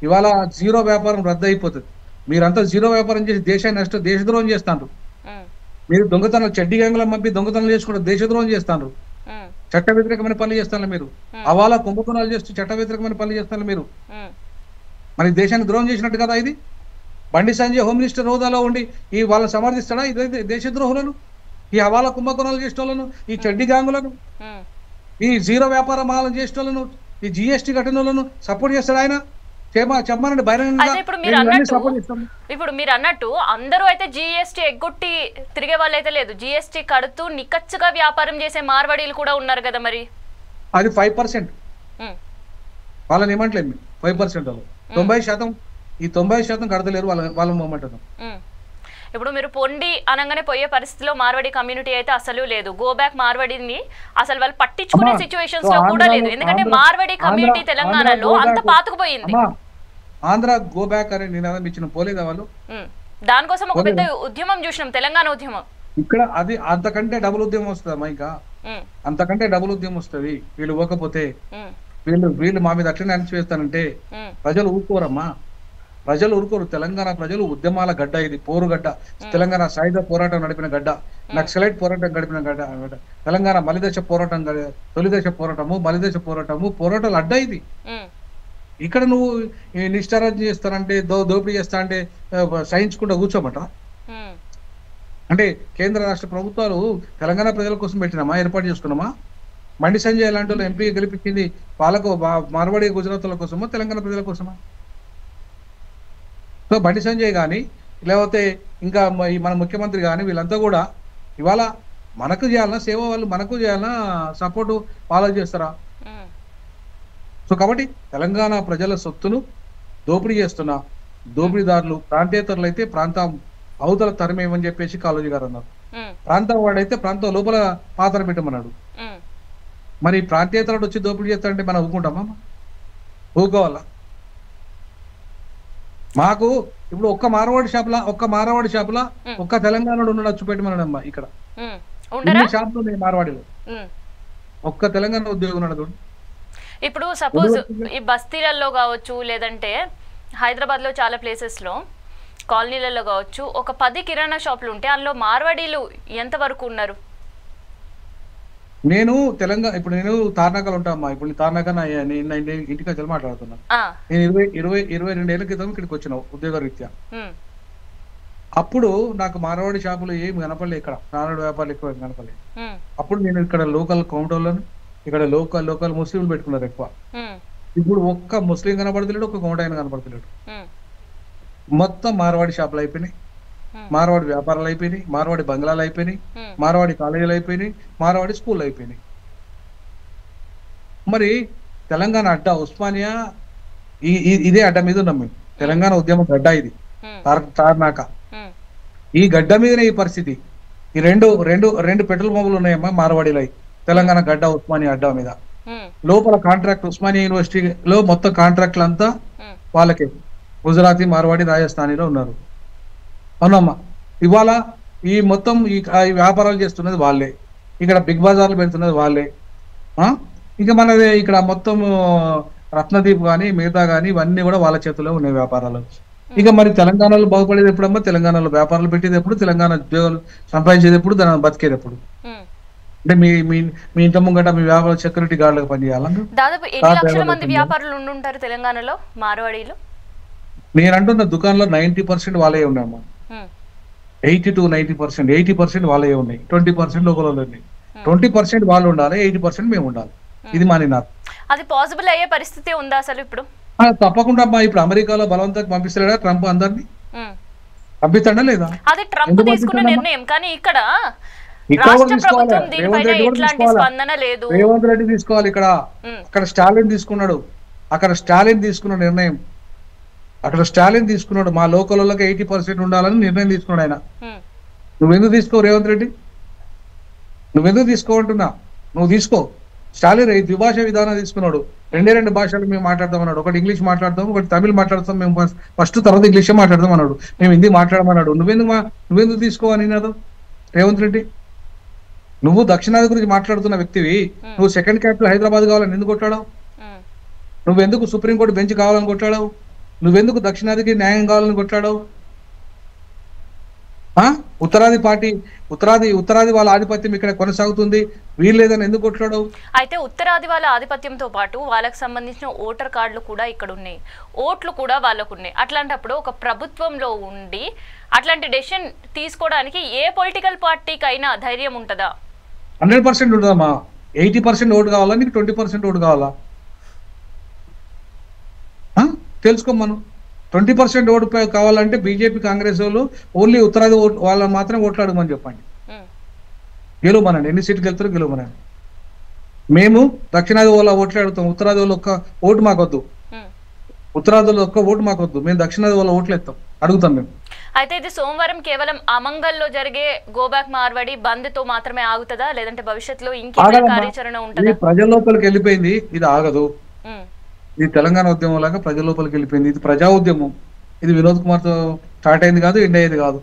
ఇవాళ జీరో వ్యాపారం రద్దు అయిపోతుంది. మీరంతా జీరో వ్యాపారం చేసి దేశాన్ని దేశద్రోహం చేస్తాను. మీరు దొంగతనాలు చెడ్డి గ్యాంగులను పంపి దొంగతనాలు చేసుకుంటూ దేశద్రోహం చేస్తాను. చట్ట వ్యతిరేకమైన పనులు చేస్తాను మీరు. అవాలా కుంభకోణాలు చేస్తూ చట్ట వ్యతిరేకమైన పనులు చేస్తాను మీరు. మరి దేశాన్ని ద్రోహం చేసినట్టు కదా ఇది. బండి సంజయ్ హోమ్ మినిస్టర్ హోదాలో ఉండి ఈ వాళ్ళని సమర్థిస్తాడా ఇదైతే దేశద్రోహులను, ఈ హవాలా కుంభకోణాలు చేసిన వాళ్ళను, ఈ చెడ్డి గ్యాంగులను, ఈ జీరో వ్యాపార మాలను చేసిన వాళ్ళను, ఈ జిఎస్టీ కట్టిన సపోర్ట్ చేస్తాడు ఆయన? చెప్పమనండి బహిరంగంగా. ఇప్పుడు మీరు అన్నట్టు అందరూ అయితే జిఎస్టీ ఎగ్గొట్టి తిరిగే వాళ్ళు అయితే లేదు, జిఎస్టీ కడుతూ నిక్కచ్చిగా వ్యాపారం చేసే మార్వాడీలు కూడా ఉన్నారు కదా. మరి అది 5%. వాళ్ళని ఏమంటలేదు 5%. 90% ఈ 90% కడతలేరు వాళ్ళ మొమ్మంటున్నాం. ఇప్పుడు మీరు పొండి అనగానే పోయే పరిస్థితిలో మార్వాడి కమ్యూనిటీ అయితే అసలు లేదు. గో బ్యాక్ మార్వాడిని అసలు వాళ్ళు పట్టించుకునే సిచ్యువేషన్స్ లో కూడా లేదు. ఎందుకంటే మార్వాడి కమ్యూనిటీ తెలంగాణలో అంత పాతుకుపోయింది. ఆంధ్ర గో బ్యాక్ అని నినాదం ఇచ్చిన పోలేదా వాళ్ళు? దానికోసం ఒక పెద్ద ఉద్యమం చూసినాం, తెలంగాణ ఉద్యమం. ఇక్కడ అది అంతకంటే డబుల్ ఉద్యమం వస్తుందమ్మా. ఇంకా అంతకంటే డబుల్ ఉద్యమం వస్తుంది. వీళ్ళు పోకపోతే వీళ్ళు మా మీద అట్లనే అణిచివేస్తానంటే ప్రజలు ఊరుకోరమ్మా. ప్రజలు ఊరుకోరు. తెలంగాణ ప్రజలు ఉద్యమాల గడ్డ, ఇది పోరు గడ్డ. తెలంగాణ సాయుధ పోరాటం నడిపిన గడ్డ, నక్సలైట్ పోరాటం గడిపిన గడ్డ. తెలంగాణ మలిదశ పోరాటం, తొలిదశ పోరాటము, మలిదశ పోరాటాలు అడ్డ ఇది. ఇక్కడ నువ్వు నిష్ఠారాజ్యం చేస్తానంటే, దోపిడీ చేస్తా అంటే సహించకుండా కూర్చోమంట. అంటే కేంద్ర రాష్ట్ర ప్రభుత్వాలు తెలంగాణ ప్రజల కోసం పెట్టినామా, ఏర్పాటు చేసుకున్నామా? బండి సంజయ్ లాంటి వాళ్ళు ఎంపీ గెలిపించింది వాళ్ళకు మార్వాడి గుజరాత్ల కోసమా, తెలంగాణ ప్రజల కోసమా? సో బండి సంజయ్ కానీ లేకపోతే ఇంకా మన ముఖ్యమంత్రి కానీ వీళ్ళంతా కూడా ఇవాళ మనకు చేయాలన్నా సేవ, వాళ్ళు మనకు చేయాలన్నా సపోర్టు వాళ్ళకు చేస్తారా? సో కాబట్టి తెలంగాణ ప్రజల సొత్తును దోపిడీ చేస్తున్న దోపిడీదారులు ప్రాంతేతరులు అయితే ప్రాంతం అవతల తరమేమని చెప్పేసి కాళోజీ గారు అన్నారు. ప్రాంతం వాడైతే ప్రాంతం లోపల పాత్ర పెట్టమన్నాడు. మరి ప్రాంతేతరుడు వచ్చి దోపిడీ చేస్తారంటే మనం ఊరుకుంటామా? ఊరుకోవాలా? మాకు ఇప్పుడు ఒక్క మార్వాడి షాపులా ఒక్క తెలంగాణలో ఉన్నాడు వచ్చి పెట్టమన్నాడమ్మా. ఇక్కడ షాపులు ఉన్నాయి మార్వాడిలో, ఒక్క తెలంగాణ ఉద్యోగం ఉన్నాడు. ఇప్పుడు సపోజ్ ఈ బస్తీలలో కావచ్చు, లేదంటే హైదరాబాద్ లో చాలా ప్లేసెస్ లో కాలనీలలో కావచ్చు, ఒక 10 కిరాణా షాపులు ఉంటే అందులో మార్వాడీలు ఎంత వరకు ఉన్నారు? నేను ఇప్పుడు నేను తార్నాకలు ఉంటామా. ఇప్పుడు తార్నాక ఇంటికి వచ్చి మాట్లాడుతున్నా. నేను 22 ఏళ్ల క్రితం ఇక్కడికి వచ్చిన ఉద్యోగ రీత్యా. అప్పుడు నాకు మార్వాడి షాపులు ఏమి కనపడలే, ఇక్కడ నారాయణ వ్యాపారాలు ఎక్కువ కనపడలే. అప్పుడు నేను ఇక్కడ లోకల్ కౌంటర్లను, ఇక్కడ లోకల్ ముస్లింలు పెట్టుకున్నారు ఎక్కువ. ఇప్పుడు ఒక్క ముస్లిం కనపడతలేడు, ఒక్క కౌంటర్ కనపడతలేడు. మొత్తం మార్వాడి షాపులు అయిపోయినాయి, మార్వాడి వ్యాపారాలు అయిపోయినాయి, మార్వాడి బంగ్లాలు అయిపోయినాయి, మార్వాడి కాలేజీలు అయిపోయినాయి, మార్వాడి స్కూళ్ళు అయిపోయినాయి. మరి తెలంగాణ అడ్డ ఉస్మానియా ఇదే అడ్డ మీద ఉన్నాం మేము. తెలంగాణ ఉద్యమం గడ్డ ఇది తార్నాక. ఈ గడ్డ మీదనే ఈ పరిస్థితి. ఈ రెండు పెట్రోల్ పంపులు ఉన్నాయమ్మా మార్వాడిలో, తెలంగాణ గడ్డ ఉస్మానియా అడ్డ మీద. లోపల కాంట్రాక్ట్ ఉస్మానియా యూనివర్సిటీలో మొత్తం కాంట్రాక్ట్లు అంతా వాళ్ళకే, గుజరాతీ, మార్వాడి, రాజస్థానీలో ఉన్నారు. అవునమ్మా. ఇవాళ ఈ మొత్తం ఈ వ్యాపారాలు చేస్తున్నది వాళ్ళే, ఇక్కడ బిగ్ బజార్లు పెడుతున్నది వాళ్ళే. ఇంకా మనది ఇక్కడ మొత్తం రత్నదీప్ కానీ మిగతా కానీ ఇవన్నీ కూడా వాళ్ళ చేతుల్లో ఉన్నాయి వ్యాపారాలు. ఇక మరి తెలంగాణలో బాగుపడేది ఎప్పుడమ్మా, తెలంగాణలో వ్యాపారాలు పెట్టేది ఎప్పుడు, తెలంగాణ ఉద్యోగాలు సంపాదించేది ఎప్పుడు, దాని బతికేది ఎప్పుడు? అంటే మీ మీ మీ ఇంటి ముంగట మీ వ్యాపార సెక్యూరిటీ గార్డులకు పనిచేయాలి. దాదాపు ఎన్ని లక్షల మంది వ్యాపారులు ఉండుంటారు తెలంగాణలో మార్వాడీలు? నేను అంటున్న దుకాణంలో 90% వాళ్ళే ఉన్నాయమ్మా. 80 to 90%, 80% వాళ్ళే ఉన్నాయి, 20% లోకల్ ఉన్నాయి. 20% వాళ్ళు ఉండాలి, 80% మేము ఉండాలి. ఇది మా నినాదం. అది పాసిబుల్ అయ్యే పరిస్థితి ఉందా అసలు ఇప్పుడు? తప్పకుండా అమ్మా. ఇప్పుడు అమెరికాలో బలవంతంగా పంపిస్తాడా ట్రంప్ అందరినీ? పంపిస్తాడా లేదా? అది ట్రంప్ తీసుకున్న నిర్ణయం, కానీ ఇక్కడ రాష్ట్ర ప్రభుత్వం దీనిపైన ఎట్లాంటి స్పందన లేదు. రేవంత్ రెడ్డి తీసుకోవాలి. ఇక్కడ అక్కడ స్టాలిన్ తీసుకున్నాడు, అక్కడ స్టాలిన్ తీసుకున్న నిర్ణయం, అక్కడ స్టాలిన్ తీసుకున్నాడు. మా లోకల్ వాళ్ళకి 80% ఉండాలని నిర్ణయం తీసుకున్నాడు ఆయన. నువ్వెందుకు తీసుకో రేవంత్ రెడ్డి? నువ్వెందుకు తీసుకోమంటున్నా? నువ్వు తీసుకో. స్టాలిన్ ద్విభాష విధానం తీసుకున్నాడు. 2 భాషలు మేము మాట్లాడతాం అన్నాడు. ఒకటి ఇంగ్లీష్ మాట్లాడతాం, ఒకటి తమిళ్ మాట్లాడతాం. మేము ఫస్ట్ తర్వాత ఇంగ్లీషే మాట్లాడతాం అన్నాడు. మేము హిందీ మాట్లాడమన్నాడు. నువ్వెందుకు తీసుకోవని నాదో రేవంత్ రెడ్డి? నువ్వు దక్షిణాది గురించి మాట్లాడుతున్న వ్యక్తివి. నువ్వు సెకండ్ క్యాపిటల్ హైదరాబాద్ కావాలని ఎందుకు కొట్టాడావు? నువ్వెందుకు సుప్రీంకోర్టు బెంచ్ కావాలని కొట్టాడావు? నువ్వెందుకు దక్షిణాదికి న్యాయం కావాలని కొట్టాడావు? ఉత్తరాది వాళ్ళ ఆధిపత్యం ఇక్కడ కొనసాగుతుంది, వీళ్ళేదని ఎందుకు కొట్లాడవు? అయితే ఉత్తరాది వాళ్ళ ఆధిపత్యంతో పాటు వాళ్ళకి సంబంధించిన ఓటర్ కార్డులు కూడా ఇక్కడ ఉన్నాయి, ఓట్లు కూడా వాళ్ళకు ఉన్నాయి. అట్లాంటప్పుడు ఒక ప్రభుత్వంలో ఉండి అట్లాంటి డెసిషన్ తీసుకోవడానికి ఏ పొలిటికల్ పార్టీకి అయినా ధైర్యం ఉంటుందా? 100% ఉంటుందమ్మా. 80% ఓటు కావాలా, నీకు 20% ఓటు కావాలా? తెలుసుకోమను. 20% ఓటు కావాలంటే బీజేపీ కాంగ్రెస్ వాళ్ళు ఓన్లీ ఉత్తరాది వాళ్ళని మాత్రం ఓట్లాడమని చెప్పండి. గెలువమనండి. ఎన్ని సీట్లు గెలుతారో గెలువమనండి. మేము దక్షిణాది వాళ్ళ ఓట్లాడుతాం, ఉత్తరాది వాళ్ళ ఒక్క ఓటు మాకొద్దు. ఉత్తరాది వాళ్ళ ఒక్క ఓటు మాకొద్దు. మేము దక్షిణాది వాళ్ళ ఓట్లు ఎత్తాం, అడుగుతాం మేము. అయితే ఇది సోమవారం కేవలం అమంగల్లో జరిగే గోబ్యాక్ మార్వాడి బంద్ తో మాత్రమే ఆగుతుందా, లేదంటే భవిష్యత్తులో ఇంకేమైనా కార్యాచరణ ఉంటుందా? ప్రజల లోపలికి వెళ్ళిపోయింది, ఇది ఆగదు. ఇది తెలంగాణ ఉద్యమం లాగా ప్రజల లోపలికి వెళ్ళిపోయింది. ఇది ప్రజా ఉద్యమం. ఇది వినోద్ కుమార్ తో స్టార్ట్ అయింది కాదు, ఎండ్ అయ్యేది కాదు.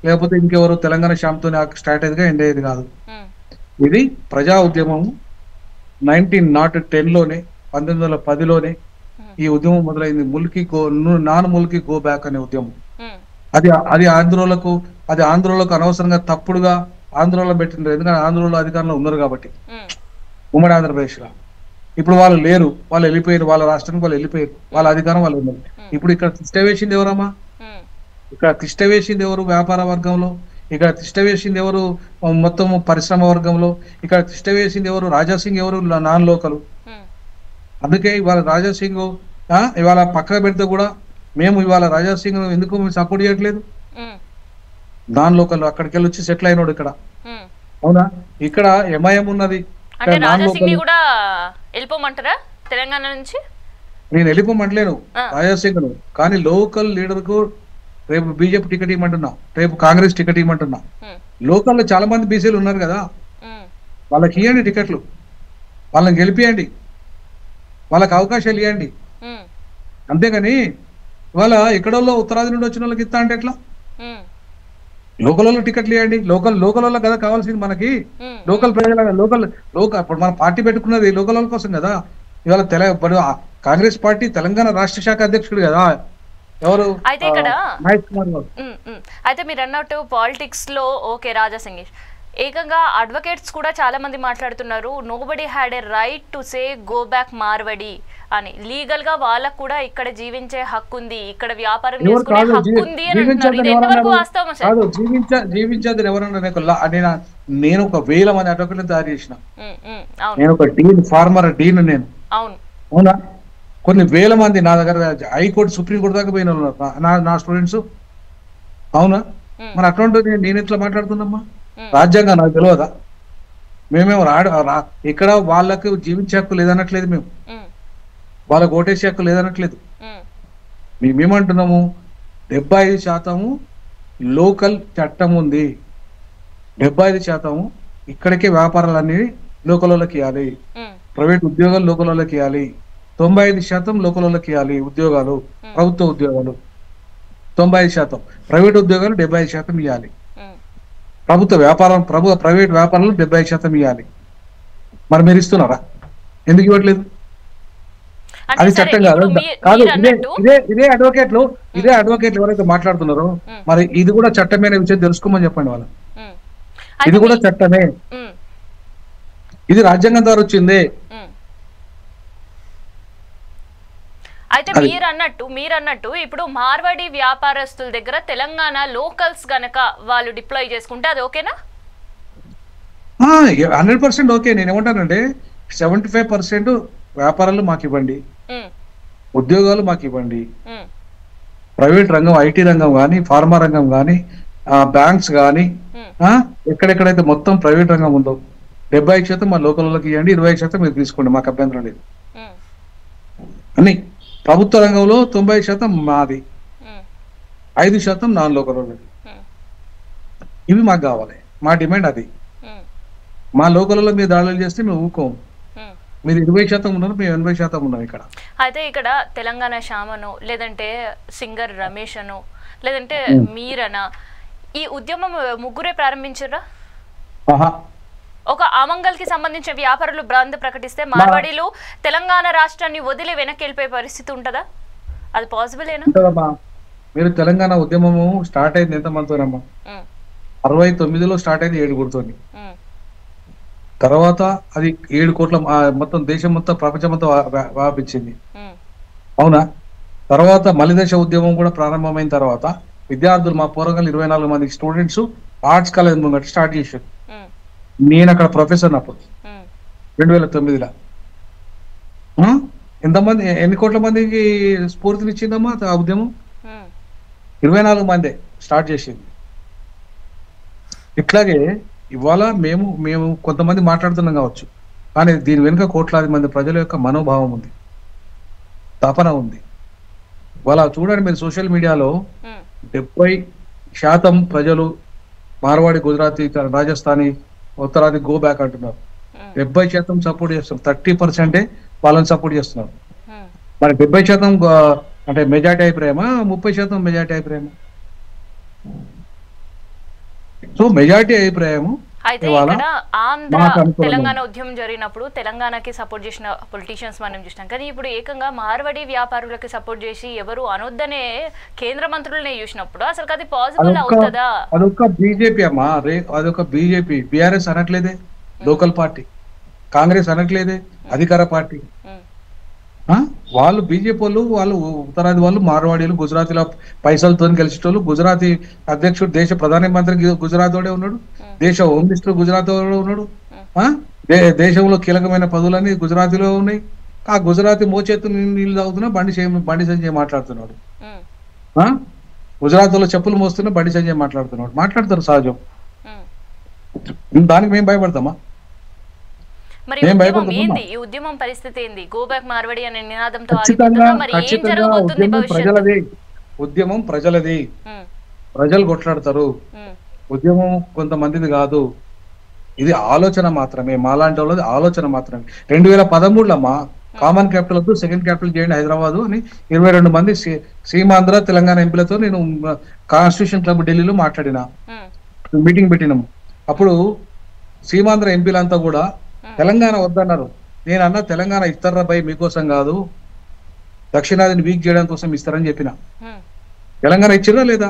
లేకపోతే ఇంకెవరు తెలంగాణ శ్యామ్తో స్టార్ట్ అయ్యేదిగా ఎండ్ అయ్యేది కాదు. ఇది ప్రజా ఉద్యమం. 1910లోనే 1910లోనే ఈ ఉద్యమం మొదలైంది. నాన్ ముల్కీ గో బ్యాక్ అనే ఉద్యమం. అది ఆంధ్రోలకు అనవసరంగా తప్పుడుగా ఆంధ్రోలో పెట్టినారు. ఎందుకంటే ఆంధ్రోలో అధికారంలో ఉన్నారు కాబట్టి, ఉమ్మడి ఆంధ్రప్రదేశ్ లో. ఇప్పుడు వాళ్ళు లేరు, వాళ్ళు వెళ్ళిపోయారు, వాళ్ళ రాష్ట్రానికి వాళ్ళు వెళ్ళిపోయారు, వాళ్ళ అధికారం వాళ్ళు ఉన్నారు. ఇప్పుడు ఇక్కడ తిష్ట వేసింది ఎవరమ్మా? ఇక్కడ తిష్ట వేసింది ఎవరు? వ్యాపార వర్గంలో. ఇక్కడ తిష్ట వేసింది ఎవరు? మొత్తం పరిశ్రమ వర్గంలో. ఇక్కడ తిష్ట వేసింది ఎవరు? రాజాసింగ్ ఎవరు? Non local. అందుకే ఇవాళ రాజాసింగ్ ఇవాళ పక్కన పెడితే కూడా మేము ఇవాళ రాజాసింగ్ ఎందుకు సపోర్ట్ చేయట్లేదు? నాన్ లోకల్ అక్కడికి వెళ్ళి వచ్చి సెటిల్ అయినాడు ఇక్కడ. అవునా? ఇక్కడ ఎంఐఎం ఉన్నది. తెలంగాణ నుంచి నేను వెళ్ళిపోమంటలేను రాజాసింగ్ ను, కానీ లోకల్ లీడర్ కు రేపు బీజేపీ టికెట్ ఇవ్వమంటున్నా, రేపు కాంగ్రెస్ టికెట్ ఇవ్వమంటున్నా. లోకల్ లో చాలా మంది బీసీలు ఉన్నారు కదా, వాళ్ళకి ఇవ్వండి టికెట్లు, వాళ్ళని గెలిపియండి, వాళ్ళకి అవకాశాలు ఇవ్వండి. అంతేగాని ఇవాళ ఎక్కడోళ్ళో ఉత్తరాది నుండి వచ్చిన వాళ్ళకి ఇస్తా అంటే ఎట్లా? లోకల్ వాళ్ళు టికెట్లు ఇవ్వండి. లోకల్ వాళ్ళకి కదా కావాల్సింది మనకి. లోకల్ ప్రజల లోకల్ ఇప్పుడు మన పార్టీ పెట్టుకున్నది లోకల్ వాళ్ళ కోసం కదా. ఇవాళ కాంగ్రెస్ పార్టీ తెలంగాణ రాష్ట్ర శాఖ అధ్యక్షుడు కదా ఎవరు? అయితే ఇక్కడ అయితే మీరు అన్నట్టు పాలిటిక్స్ లో ఓకే రాజాసింగ్, ఏకంగా అడ్వకేట్స్ కూడా చాలా మంది మాట్లాడుతున్నారు, nobody had a right to say go back Marwadi అని. లీగల్ గా వాళ్ళకు కూడా ఇక్కడ జీవించే హక్కు ఉంది, ఇక్కడ వ్యాపారం చేసుకునే హక్కు ఉంది అని అంటున్నారు. ఇది ఎంతవరకు వాస్తవం? జీవించేది ఎవరన్నా? నేను ఒక 1000 మంది అడ్వకేట్లను తయారు చేసిన. నేను ఒక డీన్, ఫార్మర్ డీన్ నేను. అవునా? కొన్ని 1000 మంది నా దగ్గర హైకోర్టు సుప్రీంకోర్టు దాకా పోయిన నా స్టూడెంట్స్. అవునా? మరి అటువంటి నేను ఎట్లా మాట్లాడుతున్నమ్మా? రాజ్యాంగం నాకు తెలియదా? మేమేమో ఇక్కడ వాళ్ళకు జీవించే హక్కు లేదనట్లేదు, మేము వాళ్ళకు ఓటేసే హక్కు లేదనట్లేదు. మేమేమంటున్నాము? 75% లోకల్ చట్టం ఉంది, 75% ఇక్కడికే వ్యాపారాలన్నీ లోకల్ వాళ్ళకి ఇవ్వాలి, ప్రైవేట్ ఉద్యోగాలు లోకల్ వాళ్ళకి ఇవ్వాలి, 95% లోకల్ వాళ్ళకి ఇవ్వాలి ఉద్యోగాలు, ప్రభుత్వ ఉద్యోగాలు 95%, ప్రైవేట్ ఉద్యోగాలు 75% ఇవ్వాలి, ప్రైవేట్ వ్యాపారాలు 75% ఇవ్వాలి. మరి మీరు ఇస్తున్నారా? ఎందుకు ఇవ్వట్లేదు? అంటే అది సరే చట్టం కాదు ఇప్పుడు కాదు మీరు ఇదే అన్నట్టు ఇదే ఇదే అడ్వకేట్లు ఎవరైతే మాట్లాడుతున్నారో మరి ఇది కూడా చట్టమైన విషయం తెలుసుకోమని చెప్పండి వాళ్ళు. ఉమ్. ఇది అయితే కూడా చట్టమే, ఉమ్, ఇది రాజ్యాంగం ద్వారా వచ్చింది. ఉమ్. అయితే అది మీరన్నట్టు ఇప్పుడు మార్వాడి వ్యాపారస్తుల దగ్గర తెలంగాణ లోకల్స్ గనక వాళ్ళు డిప్లాయ్ చేసుకుంటే అది ఓకేనా? 100% ఓకే. నేను ఏమంటానంటే 75% వ్యాపారాలు మాకు ఇవ్వండి, ఉమ్, ఉద్యోగాలు మాకు ఇవ్వండి, ఉమ్, ప్రైవేట్ రంగం, ఐటీ రంగం కానీ, ఫార్మా రంగం కానీ, బ్యాంక్స్ కానీ, ఉమ్, ఎక్కడెక్కడైతే మొత్తం ప్రైవేట్ రంగం ఉందో 75% మా లోకల్లోకి ఇవ్వండి, 25% మీరు తీసుకోండి, మాకు అభ్యంతరం లేదు. ఉమ్, అన్ని ప్రభుత్వ రంగంలో 90% మాది, ఉమ్, 5% నాన్ లోకల్ వాళ్ళది. ఉమ్, ఇవి మాకు కావాలి, మా డిమాండ్ అది. ఉమ్, మా లోకల్లో మీరు దాడులు చేస్తే మేము ఊకోం. ఉమ్. మీరు 20% ఉన్నారు, మేము 80% ఉన్నాం ఇక్కడ. అయితే ఇక్కడ తెలంగాణ శ్యామను, లేదంటే సింగర్ రమేష్ అను, లేదంటే మీరనా, ఈ ఉద్యమం ముగ్గురే ప్రారంభించారా? ఒక ఆమంగల్ కి సంబంధించిన వ్యాపారులు బ్రాండ్ ప్రకటిస్తే మార్వాడీలు తెలంగాణ రాష్ట్రాన్ని వదిలి వెనక్కి వెళ్ళిపోయే పరిస్థితి ఉంటుందా? అది పాసిబులేనా? మీరు తెలంగాణ ఉద్యమము స్టార్ట్ అయింది ఎంత మందితోనమ్మా? 69లో స్టార్ట్ అయింది 7 కోట్లతోని. తర్వాత అది 7 కోట్ల మొత్తం దేశం మొత్తం ప్రపంచం మొత్తం వ్యాపించింది, అవునా? తర్వాత మలిదశ ఉద్యమం కూడా ప్రారంభమైన తర్వాత విద్యార్థులు, మా పోరగాళ్ళు 24 మంది స్టూడెంట్స్ ఆర్ట్స్ కాలేజ్ ముంగట స్టార్ట్ చేశారు. నేను అక్కడ ప్రొఫెసర్ అప్పుడు 2009లో. ఎంతమంది, ఎన్ని కోట్ల మందికి స్ఫూర్తినిచ్చిందమ్మా ఆ ఉద్యమం? 24 మందే స్టార్ట్ చేసింది. ఇట్లాగే ఇవాళ మేము కొంతమంది మాట్లాడుతున్నాం కావచ్చు, కానీ దీని వెనుక కోట్లాది మంది ప్రజల యొక్క మనోభావం ఉంది, తపన ఉంది. ఇవాళ చూడండి మీరు సోషల్ మీడియాలో 70% ప్రజలు మార్వాడి, గుజరాతీ, రాజస్థానీ, ఉత్తరాది గో బ్యాక్ అంటున్నారు. 70% సపోర్ట్ చేస్తున్నారు, 30% వాళ్ళని సపోర్ట్ చేస్తున్నారు. మరి 70% అంటే మెజార్టీ అభిప్రాయమా, 30% మెజార్టీ అభిప్రాయమా? సో మెజార్టీ అభిప్రాయము. అయితే ఇక్కడ ఆంధ్ర తెలంగాణ ఉద్యమం జరిగినప్పుడు తెలంగాణకి సపోర్ట్ చేసిన పొలిటీషియన్స్ మనం చూసినాం, కానీ ఇప్పుడు ఏకంగా మార్వాడి వ్యాపారులకి సపోర్ట్ చేసి ఎవరు అనొద్దనే కేంద్ర మంత్రులనే చూసినప్పుడు అసలు అది పాసిబుల్ అవుతుందా? అదొక బీజేపీ అమ్మా, అదొక బీజేపీ. బీఆర్ఎస్ అనట్లేదే, లోకల్ పార్టీ. కాంగ్రెస్ అనట్లేదే, అధికార పార్టీ. వాళ్ళు బీజేపీ వాళ్ళు ఉత్తరాది వాళ్ళు, మార్వాడీలు, గుజరాతీల పైసలతో గెలిచేటోళ్ళు. గుజరాతీ అధ్యక్షుడు, దేశ ప్రధానమంత్రి గుజరాత్ వాడే ఉన్నాడు, దేశ హోమ్ మినిస్టర్ గుజరాత్ వాడే ఉన్నాడు, దేశంలో కీలకమైన పదవులన్నీ గుజరాతీలో ఉన్నాయి. ఆ గుజరాతీ మోచేతు నీళ్ళు తాగుతున్నా బండి సంజయ్ మాట్లాడుతున్నాడు. గుజరాత్లో చెప్పులు మోస్తున్నా బండి సంజయ్ మాట్లాడతారు సహజం. దానికి మేము భయపడతామా? మరి ఈ ఉద్యమం పరిస్థితి ఏంది? గో బ్యాక్ మార్వాడి అనే నినాదంతో ఆగిపోతుందా? మరి ఏం జరగబోతుంది భవిష్యత్తులో? ఉద్యమం ప్రజలది, ప్రజలు కొట్లాడతారు. ఉద్యమం కొంతమందిది కాదు, ఇది ఆలోచన మాత్రమే, మాలాంటి వాళ్ళది ఆలోచన మాత్రమే. 2013లో అమ్మా కామన్ క్యాపిటల్ వద్దు, సెకండ్ క్యాపిటల్ చేయండి హైదరాబాద్ అని 22 మంది సీమాంధ్ర తెలంగాణ ఎంపీలతో నేను కాన్స్టిట్యూషన్ క్లబ్ ఢిల్లీలో మాట్లాడినా, మీటింగ్ పెట్టినాము. అప్పుడు సీమాంధ్ర ఎంపీలంతా కూడా తెలంగాణ వద్దన్నారు. నేను అన్నా తెలంగాణ ఇస్తారా భయ్, మీకోసం కాదు, దక్షిణాదిని వీక్ చేయడం కోసం ఇస్తారని చెప్పిన. తెలంగాణ ఇచ్చిరా లేదా?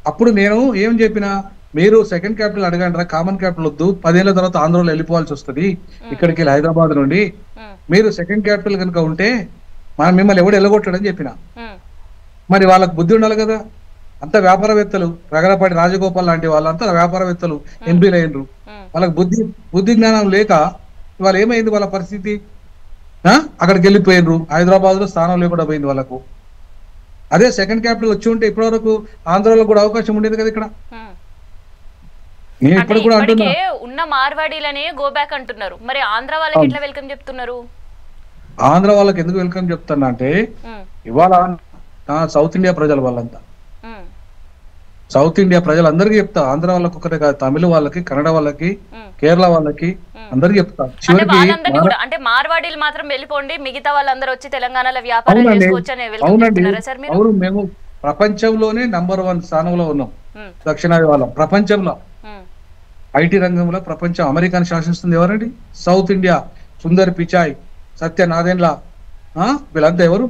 అప్పుడు నేను ఏం చెప్పినా, మీరు సెకండ్ క్యాపిటల్ అడగండి రా, కామన్ క్యాపిటల్ వద్దు, 10 ఏళ్ల తర్వాత ఆంధ్రలో వెళ్ళిపోవాల్సి వస్తుంది ఇక్కడికి వెళ్ళి హైదరాబాద్ నుండి. మీరు సెకండ్ క్యాపిటల్ కనుక ఉంటే మిమ్మల్ని ఎవడు వెళ్ళగొట్టాడని చెప్పిన. మరి వాళ్ళకి బుద్ధి ఉండాలి కదా. అంత వ్యాపారవేత్తలు, రగరపాటి రాజగోపాల్ లాంటి వాళ్ళంతా వ్యాపారవేత్తలు, ఎంపీలు అయినరు. వాళ్ళకి బుద్ధి జ్ఞానం లేక ఇవాళ ఏమైంది వాళ్ళ పరిస్థితి? అక్కడికి వెళ్ళిపోయినరు, హైదరాబాద్ లో స్థానం లేకుండా పోయింది వాళ్ళకు. అదే సెకండ్ క్యాపిటల్ వచ్చి ఉంటే ఇప్పటివరకు ఆంధ్రలో కూడా అవకాశం ఉండేది కదా. ఇక్కడ నేను ఇప్పుడు కూడా అంటున్నా, ఉన్న మార్వాడీలనే గో బ్యాక్ అంటున్నారు, మరి ఆంధ్ర వాళ్ళకి ఎట్లా వెల్కమ్ చెప్తున్నారు? ఆంధ్ర వాళ్ళకి ఎందుకు వెల్కమ్ చెప్తున్నా అంటే, ఇవాళ సౌత్ ఇండియా ప్రజల వాళ్ళంతా, సౌత్ ఇండియా ప్రజలందరికీ చెప్తా, ఆంధ్ర వాళ్ళకి ఒకటే కాదు, తమిళ వాళ్ళకి, కన్నడ వాళ్ళకి, కేరళ వాళ్ళకి అందరికి చెప్తా. అంటే మార్వాడీలు మాత్రం వెళ్ళిపోండి, మిగతా వాళ్ళందరూ వచ్చి తెలంగాణలో వ్యాపారం చేసుకోవచ్చని వెల్కమ్ చెప్తున్నారా సార్ మీరు? అవును, మేము ప్రపంచంలోనే నంబర్ 1 స్థానంలో ఉన్నాం, దక్షిణాది వాళ్ళం. ప్రపంచంలో ఐటీ రంగంలో ప్రపంచం, అమెరికాను శాసిస్తుంది ఎవరండి? సౌత్ ఇండియా, సుందర్ పిచాయ్, సత్య నాదెండ్ల, వీళ్ళంతా ఎవరు?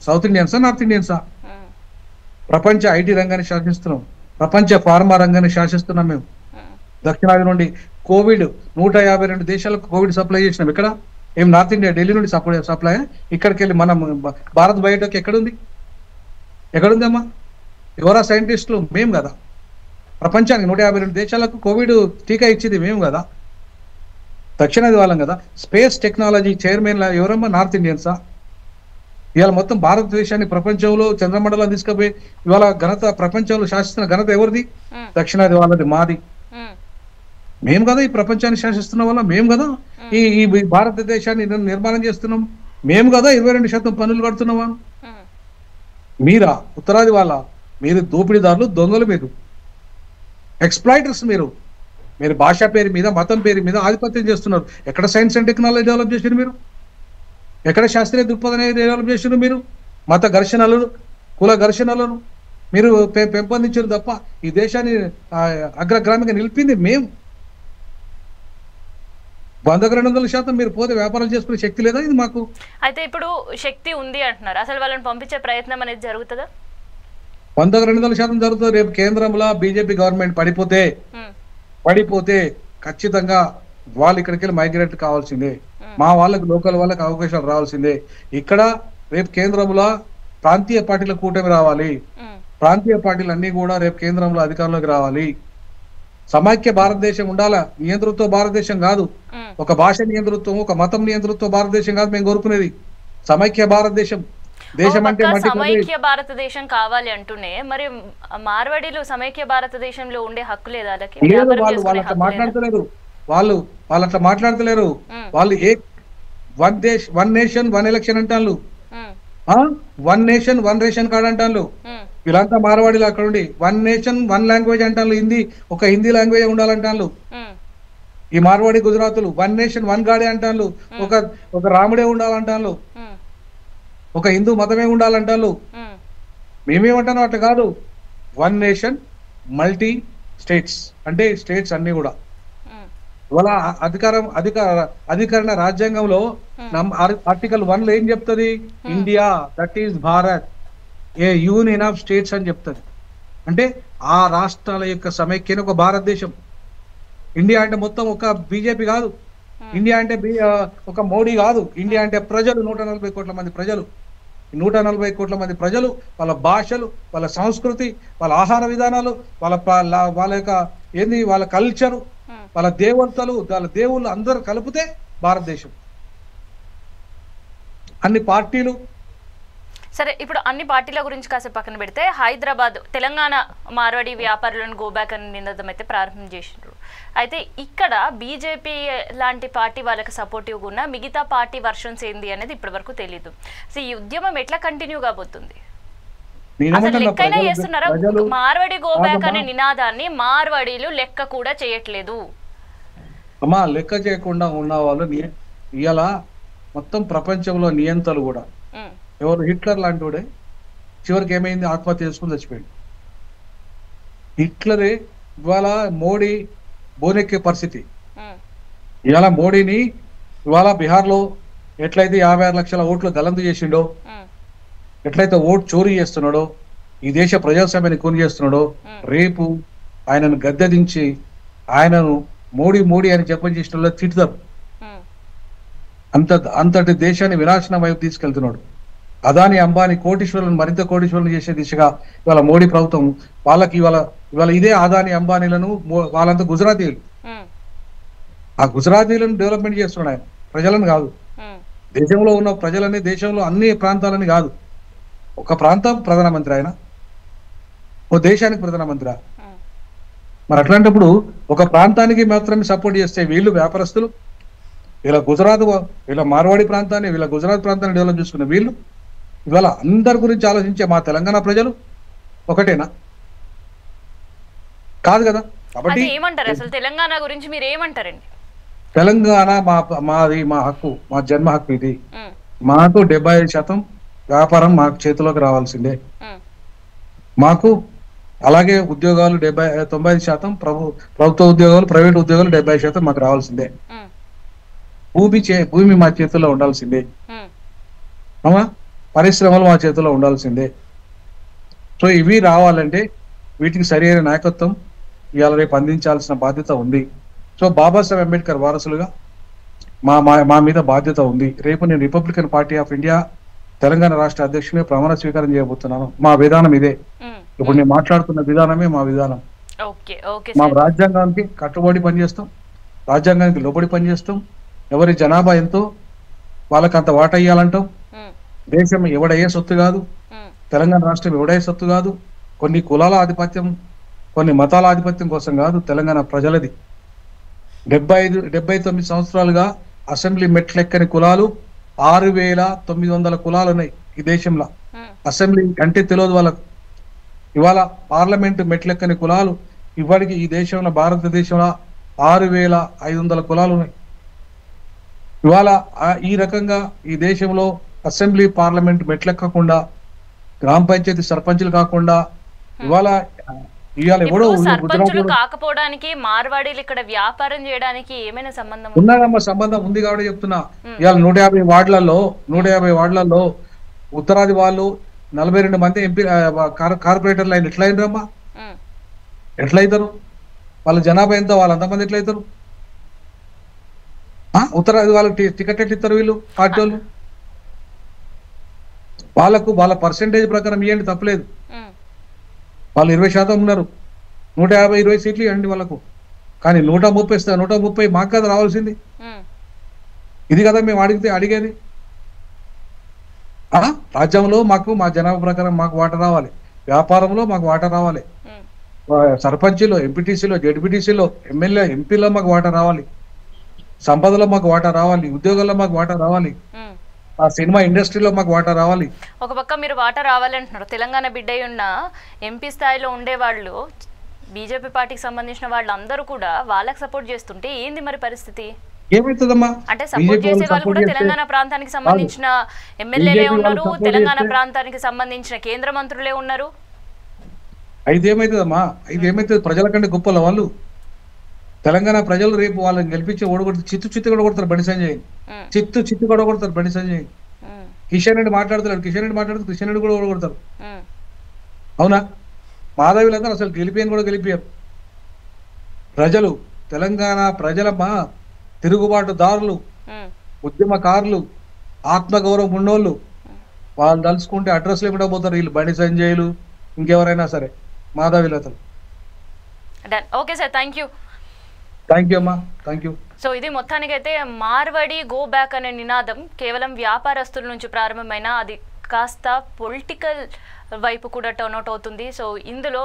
సౌత్ ఇండియన్సా, నార్త్ ఇండియన్సా? ప్రపంచ ఐటీ రంగాన్ని శాసిస్తున్నాం, ప్రపంచ ఫార్మా రంగాన్ని శాసిస్తున్నాం మేము. దక్షిణాది నుండి కోవిడ్ 152 దేశాలకు కోవిడ్ సప్లై చేసినాం. ఇక్కడ ఏం నార్త్ ఇండియా ఢిల్లీ నుండి సప్లై ఇక్కడికి వెళ్ళి మనం భారత్ బయోటెక్ ఎక్కడుంది? ఎక్కడుందమ్మా? ఎవరా సైంటిస్టులు? మేము కదా. ప్రపంచానికి 152 దేశాలకు కోవిడ్ టీకా ఇచ్చింది మేము కదా, దక్షిణాది వాళ్ళం కదా. స్పేస్ టెక్నాలజీ చైర్మన్ ఎవరమ్మా? నార్త్ ఇండియన్సా? ఇవాళ మొత్తం భారతదేశాన్ని ప్రపంచంలో చంద్రమండలం తీసుకుపోయి ఇవాళ ఘనత ప్రపంచంలో శాసిస్తున్న ఘనత ఎవరిది? దక్షిణాది వాళ్ళది, మాది. మేము కదా ఈ ప్రపంచాన్ని శాసిస్తున్న వల్ల, మేము కదా ఈ భారతదేశాన్ని నిర్మాణం చేస్తున్నాం, మేము కదా 22% పన్నులు కడుతున్నామా? మీరా? ఉత్తరాది వాళ్ళ? మీరు దోపిడీదారులు, దొంగలు, మీరు ఎక్స్ప్లాయిటర్స్. మీరు భాష పేరు మీద, మతం పేరు మీద ఆధిపత్యం చేస్తున్నారు. ఎక్కడ సైన్స్ అండ్ టెక్నాలజీ డెవలప్ చేసారు మీరు? ఎక్కడ శాస్త్రీయ దృక్పథాన్ని డెవలప్ చేసారు మీరు? మత ఘర్షణలను, కుల ఘర్షణలను మీరు పెంపొందించారు తప్ప ఈ దేశాన్ని అగ్రగ్రామిగా నిలిపింది మేము. 100-200% మీరు పోతే వ్యాపారాలు చేసుకునే శక్తి లేదా ఇది మాకు? అయితే ఇప్పుడు శక్తి ఉంది అంటున్నారు, అసలు వాళ్ళని పంపించే ప్రయత్నం అనేది జరుగుతుందా? 100-200% జరుగుతుంది. రేపు కేంద్రంలో బీజేపీ గవర్నమెంట్ పడిపోతే ఖచ్చితంగా వాళ్ళు ఇక్కడికి వెళ్ళి మైగ్రేట్ కావాల్సిందే. మా వాళ్ళకి, లోకల్ వాళ్ళకి అవకాశాలు రావాల్సిందే. ఇక్కడ రేపు కేంద్రంలో ప్రాంతీయ పార్టీల కూటమి రావాలి. ప్రాంతీయ పార్టీలు అన్ని కూడా రేపు కేంద్రంలో అధికారంలోకి రావాలి. సమైక్య భారతదేశం ఉండాలా, నియంతృత్వ భారతదేశం కాదు. ఒక భాష నియంతృత్వం, ఒక మతం నియంతృత్వ భారతదేశం కాదు మేము కోరుకునేది. సమైక్య భారతదేశం. దేశం అంటే సమైక్య భారతదేశం కావాలి అంటూనే మరి మార్వాడీలు సమైక్య భారతదేశంలో ఉండే హక్కు లేదా? వాళ్ళు అట్లా మాట్లాడతలేరు. వాళ్ళు అట్లా మాట్లాడతలేరు. వాళ్ళు వన్ నేషన్ వన్ ఎలక్షన్ అంటారు, 1 నేషన్ 1 రేషన్ కార్డ్ అంటారు. వీళ్ళంతా మార్వాడీలు అక్కడ ఉండి 1 నేషన్ 1 లాంగ్వేజ్ అంటారు. ఒక హిందీ లాంగ్వేజ్ ఉండాలంటారు ఈ మార్వాడి గుజరాతులు. 1 నేషన్ 1 గాడే అంటారు. ఒక రాముడే ఉండాలంటారు, ఒక హిందూ మతమే ఉండాలంటారు. మేమేమంటాను అట్లా కాదు. 1 నేషన్ మల్టీ స్టేట్స్ అంటే స్టేట్స్ అన్ని కూడా. ఇవాళ అధికరణ రాజ్యాంగంలో ఆర్టికల్ 1 లో ఏం చెప్తుంది? India that is Bharat A union of states అని చెప్తుంది. అంటే ఆ రాష్ట్రాల యొక్క సమైక్యను ఒక భారతదేశం. ఇండియా అంటే మొత్తం ఒక బీజేపీ కాదు. ఇండియా అంటే ఒక మోడీ కాదు. ఇండియా అంటే ప్రజలు, 140 కోట్ల మంది ప్రజలు. 140 కోట్ల మంది ప్రజలు, వాళ్ళ భాషలు, వాళ్ళ సంస్కృతి, వాళ్ళ ఆహార విధానాలు, వాళ్ళ యొక్క ఏంది, వాళ్ళ కల్చరు, వాళ్ళ దేవతలు, వాళ్ళ దేవుళ్ళు అందరూ కలిపితే భారతదేశం. అన్ని పార్టీలు. సరే, ఇప్పుడు అన్ని పార్టీల గురించి కాసేపు పక్కన పెడితే హైదరాబాద్ తెలంగాణ మార్వాడి వ్యాపారులను గోబ్యాక్ అని నినాదం అయితే ప్రారంభం చేసినారు. అయితే ఇక్కడ బీజేపీ లాంటి పార్టీ వాళ్ళకి సపోర్టివ్గా ఉన్న మిగతా పార్టీ వర్షన్స్ ఏంది అనేది ఇప్పటి వరకు తెలియదు. సో ఈ ఉద్యమం ఎట్లా కంటిన్యూ కాబోతుంది? అసలు లెక్కైనా చేస్తున్నారా? మార్వాడి గోబ్యాక్ అనే నినాదాన్ని మార్వాడీలు లెక్క కూడా చేయట్లేదు. అమ్మా, లెక్క చేయకుండా ఉన్న వాళ్ళు ఇవాళ మొత్తం ప్రపంచంలో నియంతలు కూడా ఎవరు? హిట్లర్ లాంటి వాడే చివరికి ఏమైంది? ఆత్మహత్య చేసుకుని చచ్చిపోయాడు. హిట్లరే ఇవాళ మోడీ బోనెక్కే పరిస్థితి. ఇవాళ మోడీని ఇవాళ బీహార్లో ఎట్లయితే 56 లక్షల ఓట్లు గలంతు చేసిండో, ఎట్లయితే ఓటు చోరీ చేస్తున్నాడో, ఈ దేశ ప్రజాస్వామ్యాన్ని కొని చేస్తున్నాడో, రేపు ఆయనను గద్దెదించి ఆయనను మోడీ అని చెప్పని చేసిన తిట్టుతారు. అంతటి దేశాన్ని వినాశనం వైపు తీసుకెళ్తున్నాడు. అదాని అంబానీ కోటీశ్వరులను మరింత కోటీశ్వరులను చేసే దిశగా ఇవాళ మోడీ ప్రభుత్వం వాళ్ళకి ఇవాళ ఇదే అదాని అంబానీలను వాళ్ళంతా గుజరాతీయులు. ఆ గుజరాతీయులను డెవలప్మెంట్ చేస్తున్నాడు ఆయన, ప్రజలను కాదు. దేశంలో ఉన్న ప్రజలని, దేశంలో అన్ని ప్రాంతాలని కాదు. ఒక ప్రాంతం ప్రధానమంత్రి ఆయన, ఓ దేశానికి ప్రధానమంత్రి. మరి అట్లాంటప్పుడు ఒక ప్రాంతానికి మాత్రమే సపోర్ట్ చేస్తే వీళ్ళు వ్యాపారస్తులు, వీళ్ళ మార్వాడి ప్రాంతాన్ని, వీళ్ళ గుజరాత్ ప్రాంతాన్ని డెవలప్ చేసుకున్న వీళ్ళు ఇవాళ అందరి గురించి ఆలోచించే మా తెలంగాణ ప్రజలు ఒకటేనా? కాదు కదా. కాబట్టి ఏమంటారు అసలు తెలంగాణ గురించి మీరు ఏమంటారండి? తెలంగాణ మాది, మా హక్కు, మా జన్మ హక్కు ఇది. మాకు 75% వ్యాపారం మాకు చేతిలోకి రావాల్సిందే. మాకు అలాగే ఉద్యోగాలు 95%, ప్రభుత్వ ఉద్యోగాలు, ప్రైవేట్ ఉద్యోగాలు 70% మాకు రావాల్సిందే. భూమి మా చేతుల్లో ఉండాల్సిందే. అవునా? పరిశ్రమలు మా చేతిలో ఉండాల్సిందే. సో ఇవి రావాలంటే వీటికి సరైన నాయకత్వం ఇవాళ రేపు అందించాల్సిన బాధ్యత ఉంది. సో బాబాసాహెబ్ అంబేద్కర్ వారసులుగా మా మా మా మీద బాధ్యత ఉంది. రేపు నేను Republican party of India Telangana రాష్ట్ర అధ్యక్షుని ప్రమాణ స్వీకారం చేయబోతున్నాను. మా విధానం ఇదే. ఇప్పుడు నేను మాట్లాడుతున్న విధానమే మా విధానం. మా రాజ్యాంగానికి కట్టుబడి పనిచేస్తాం, రాజ్యాంగానికి లోబడి పనిచేస్తాం. ఎవరి జనాభా ఎంతో వాళ్ళకి అంత వాటా ఇయ్యాలంటాం. దేశం ఎవడయ్యే సొత్తు కాదు, తెలంగాణ రాష్ట్రం ఎవడయ్యే సొత్తు కాదు. కొన్ని కులాల ఆధిపత్యం, కొన్ని మతాల ఆధిపత్యం కోసం కాదు, తెలంగాణ ప్రజలది. 79 సంవత్సరాలుగా అసెంబ్లీ మెట్లెక్కని కులాలు 6,900 కులాలు ఉన్నాయి ఈ దేశంలో. అసెంబ్లీ అంటే తెలియదు వాళ్ళకు. ఇవాళ పార్లమెంటు మెట్లెక్కని కులాలు ఇవాడికి ఈ దేశంలో, భారతదేశంలో 6,500 కులాలు ఉన్నాయి. ఇవాళ ఈ రకంగా ఈ దేశంలో అసెంబ్లీ పార్లమెంట్ మెట్లెక్కకుండా, గ్రామ పంచాయతీ సర్పంచులు కాకుండా ఇవాళ ఎవడో సర్పంచులు కాకపోవడానికి మార్వాడీలు ఇక్కడ వ్యాపారం చేయడానికి ఏమైనా సంబంధం ఉన్నదమ్మా? సంబంధం ఉంది కాబట్టి చెప్తున్నా. ఇవాళ 150 వార్డులలో ఉత్తరాది వాళ్ళు 42 మంది ఎంపీ కార్పొరేటర్లు అయిన ఎట్లా అయినరమ్మా? ఎట్లయితారు? వాళ్ళ జనాభా ఎంతో, వాళ్ళు అంతమంది ఎట్లయితారు? ఉత్తరాది వాళ్ళకి టికెట్ ఎట్లా ఇస్తారు వీళ్ళు పార్టీ వాళ్ళు? వాళ్ళకు వాళ్ళ పర్సెంటేజ్ ప్రకారం ఇవ్వండి, తప్పలేదు. వాళ్ళు 20% ఉన్నారు. 150-20 సీట్లు ఇవ్వండి వాళ్ళకు. కానీ 130 మాకు కదా రావాల్సింది. ఇది కదా మేము అడిగేది. రాజ్యంలో మాకు మా జనాభా ప్రకారం మాకు వాటా రావాలి, వ్యాపారంలో మాకు వాటా రావాలి, సర్పంచ్లో, ఎంపీటీసీలో, జెడ్పీటీసీలో, ఎమ్మెల్యే, ఎంపీలో మాకు వాటా రావాలి, సంపదలో మాకు వాటా రావాలి, ఉద్యోగాల్లో మాకు వాటా రావాలి, ఆ సినిమా ఇండస్ట్రీలో మాకు వాటా రావాలి. ఒక పక్క మీరు వాటా రావాలంటున్నారు. తెలంగాణ బిడ్డ ఉన్న ఎంపీ స్థాయిలో ఉండేవాళ్ళు, బీజేపీ పార్టీకి సంబంధించిన వాళ్ళందరూ కూడా వాళ్ళకి సపోర్ట్ చేస్తుంటే ఏంది మరి పరిస్థితి? ఏమైతుందమ్మా? అంటే సపోర్ట్ చేసే వాళ్ళు కూడా తెలంగాణ ప్రాంతానికి సంబంధించిన ఎమ్మెల్యేలే ఉన్నారు, తెలంగాణ ప్రాంతానికి సంబంధించిన కేంద్ర మంత్రులే ఉన్నారు. ఐదేమైతుందమ్మా? ఐదేమైతుంది? ప్రజల కంటే గొప్పల వాళ్ళు. తెలంగాణ ప్రజలు రేపు వాళ్ళని గెలిపించి ఓడగొడుతారు. చిత్తు కూడా కొడతారు బండి సంజయ్. చిత్తు కూడా కొడతారు బండి సంజయ్. కిషన్ రెడ్డి మాట్లాడుతున్నాడు, కిషన్ రెడ్డి కూడా ఓడగొడతారు. అవునా? మాధవిలందరూ అసలు గెలిపేయని కూడా గెలిపారు. ప్రజలు, తెలంగాణ ప్రజలమ్మా తిరుగుబాటుదారులు, ఉద్యమకారులు, ఆత్మగౌరవం ఉన్నోళ్ళు. వాళ్ళు తలుచుకుంటే అడ్రస్ లేకుండా పోతారు వీళ్ళు, బండి సంజయ్లు, ఇంకెవరైనా సరే, మాధవిలతలు. ఓకే సార్, థ్యాంక్ యూ అమ్మా, థ్యాంక్ యూ. సో ఇది మొత్తానికైతే మార్వాడి గో బ్యాక్ అనే నినాదం కేవలం వ్యాపారస్తుల నుంచి ప్రారంభమైన అది కాస్త పొలిటికల్ వైపు కూడా టర్న్అవుట్ అవుతుంది. సో ఇందులో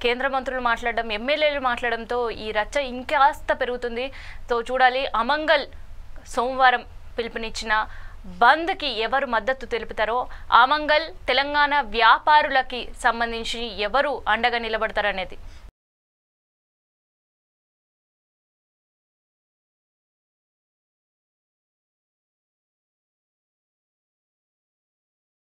కేంద్ర మంత్రులు మాట్లాడడం, ఎమ్మెల్యేలు మాట్లాడడంతో ఈ రచ్చ ఇంకాస్త పెరుగుతుంది. సో చూడాలి, అమంగల్ సోమవారం పిలుపునిచ్చిన బంద్కి ఎవరు మద్దతు తెలుపుతారో, అమంగల్ తెలంగాణ వ్యాపారులకి సంబంధించి ఎవరు అండగా నిలబడతారనేది.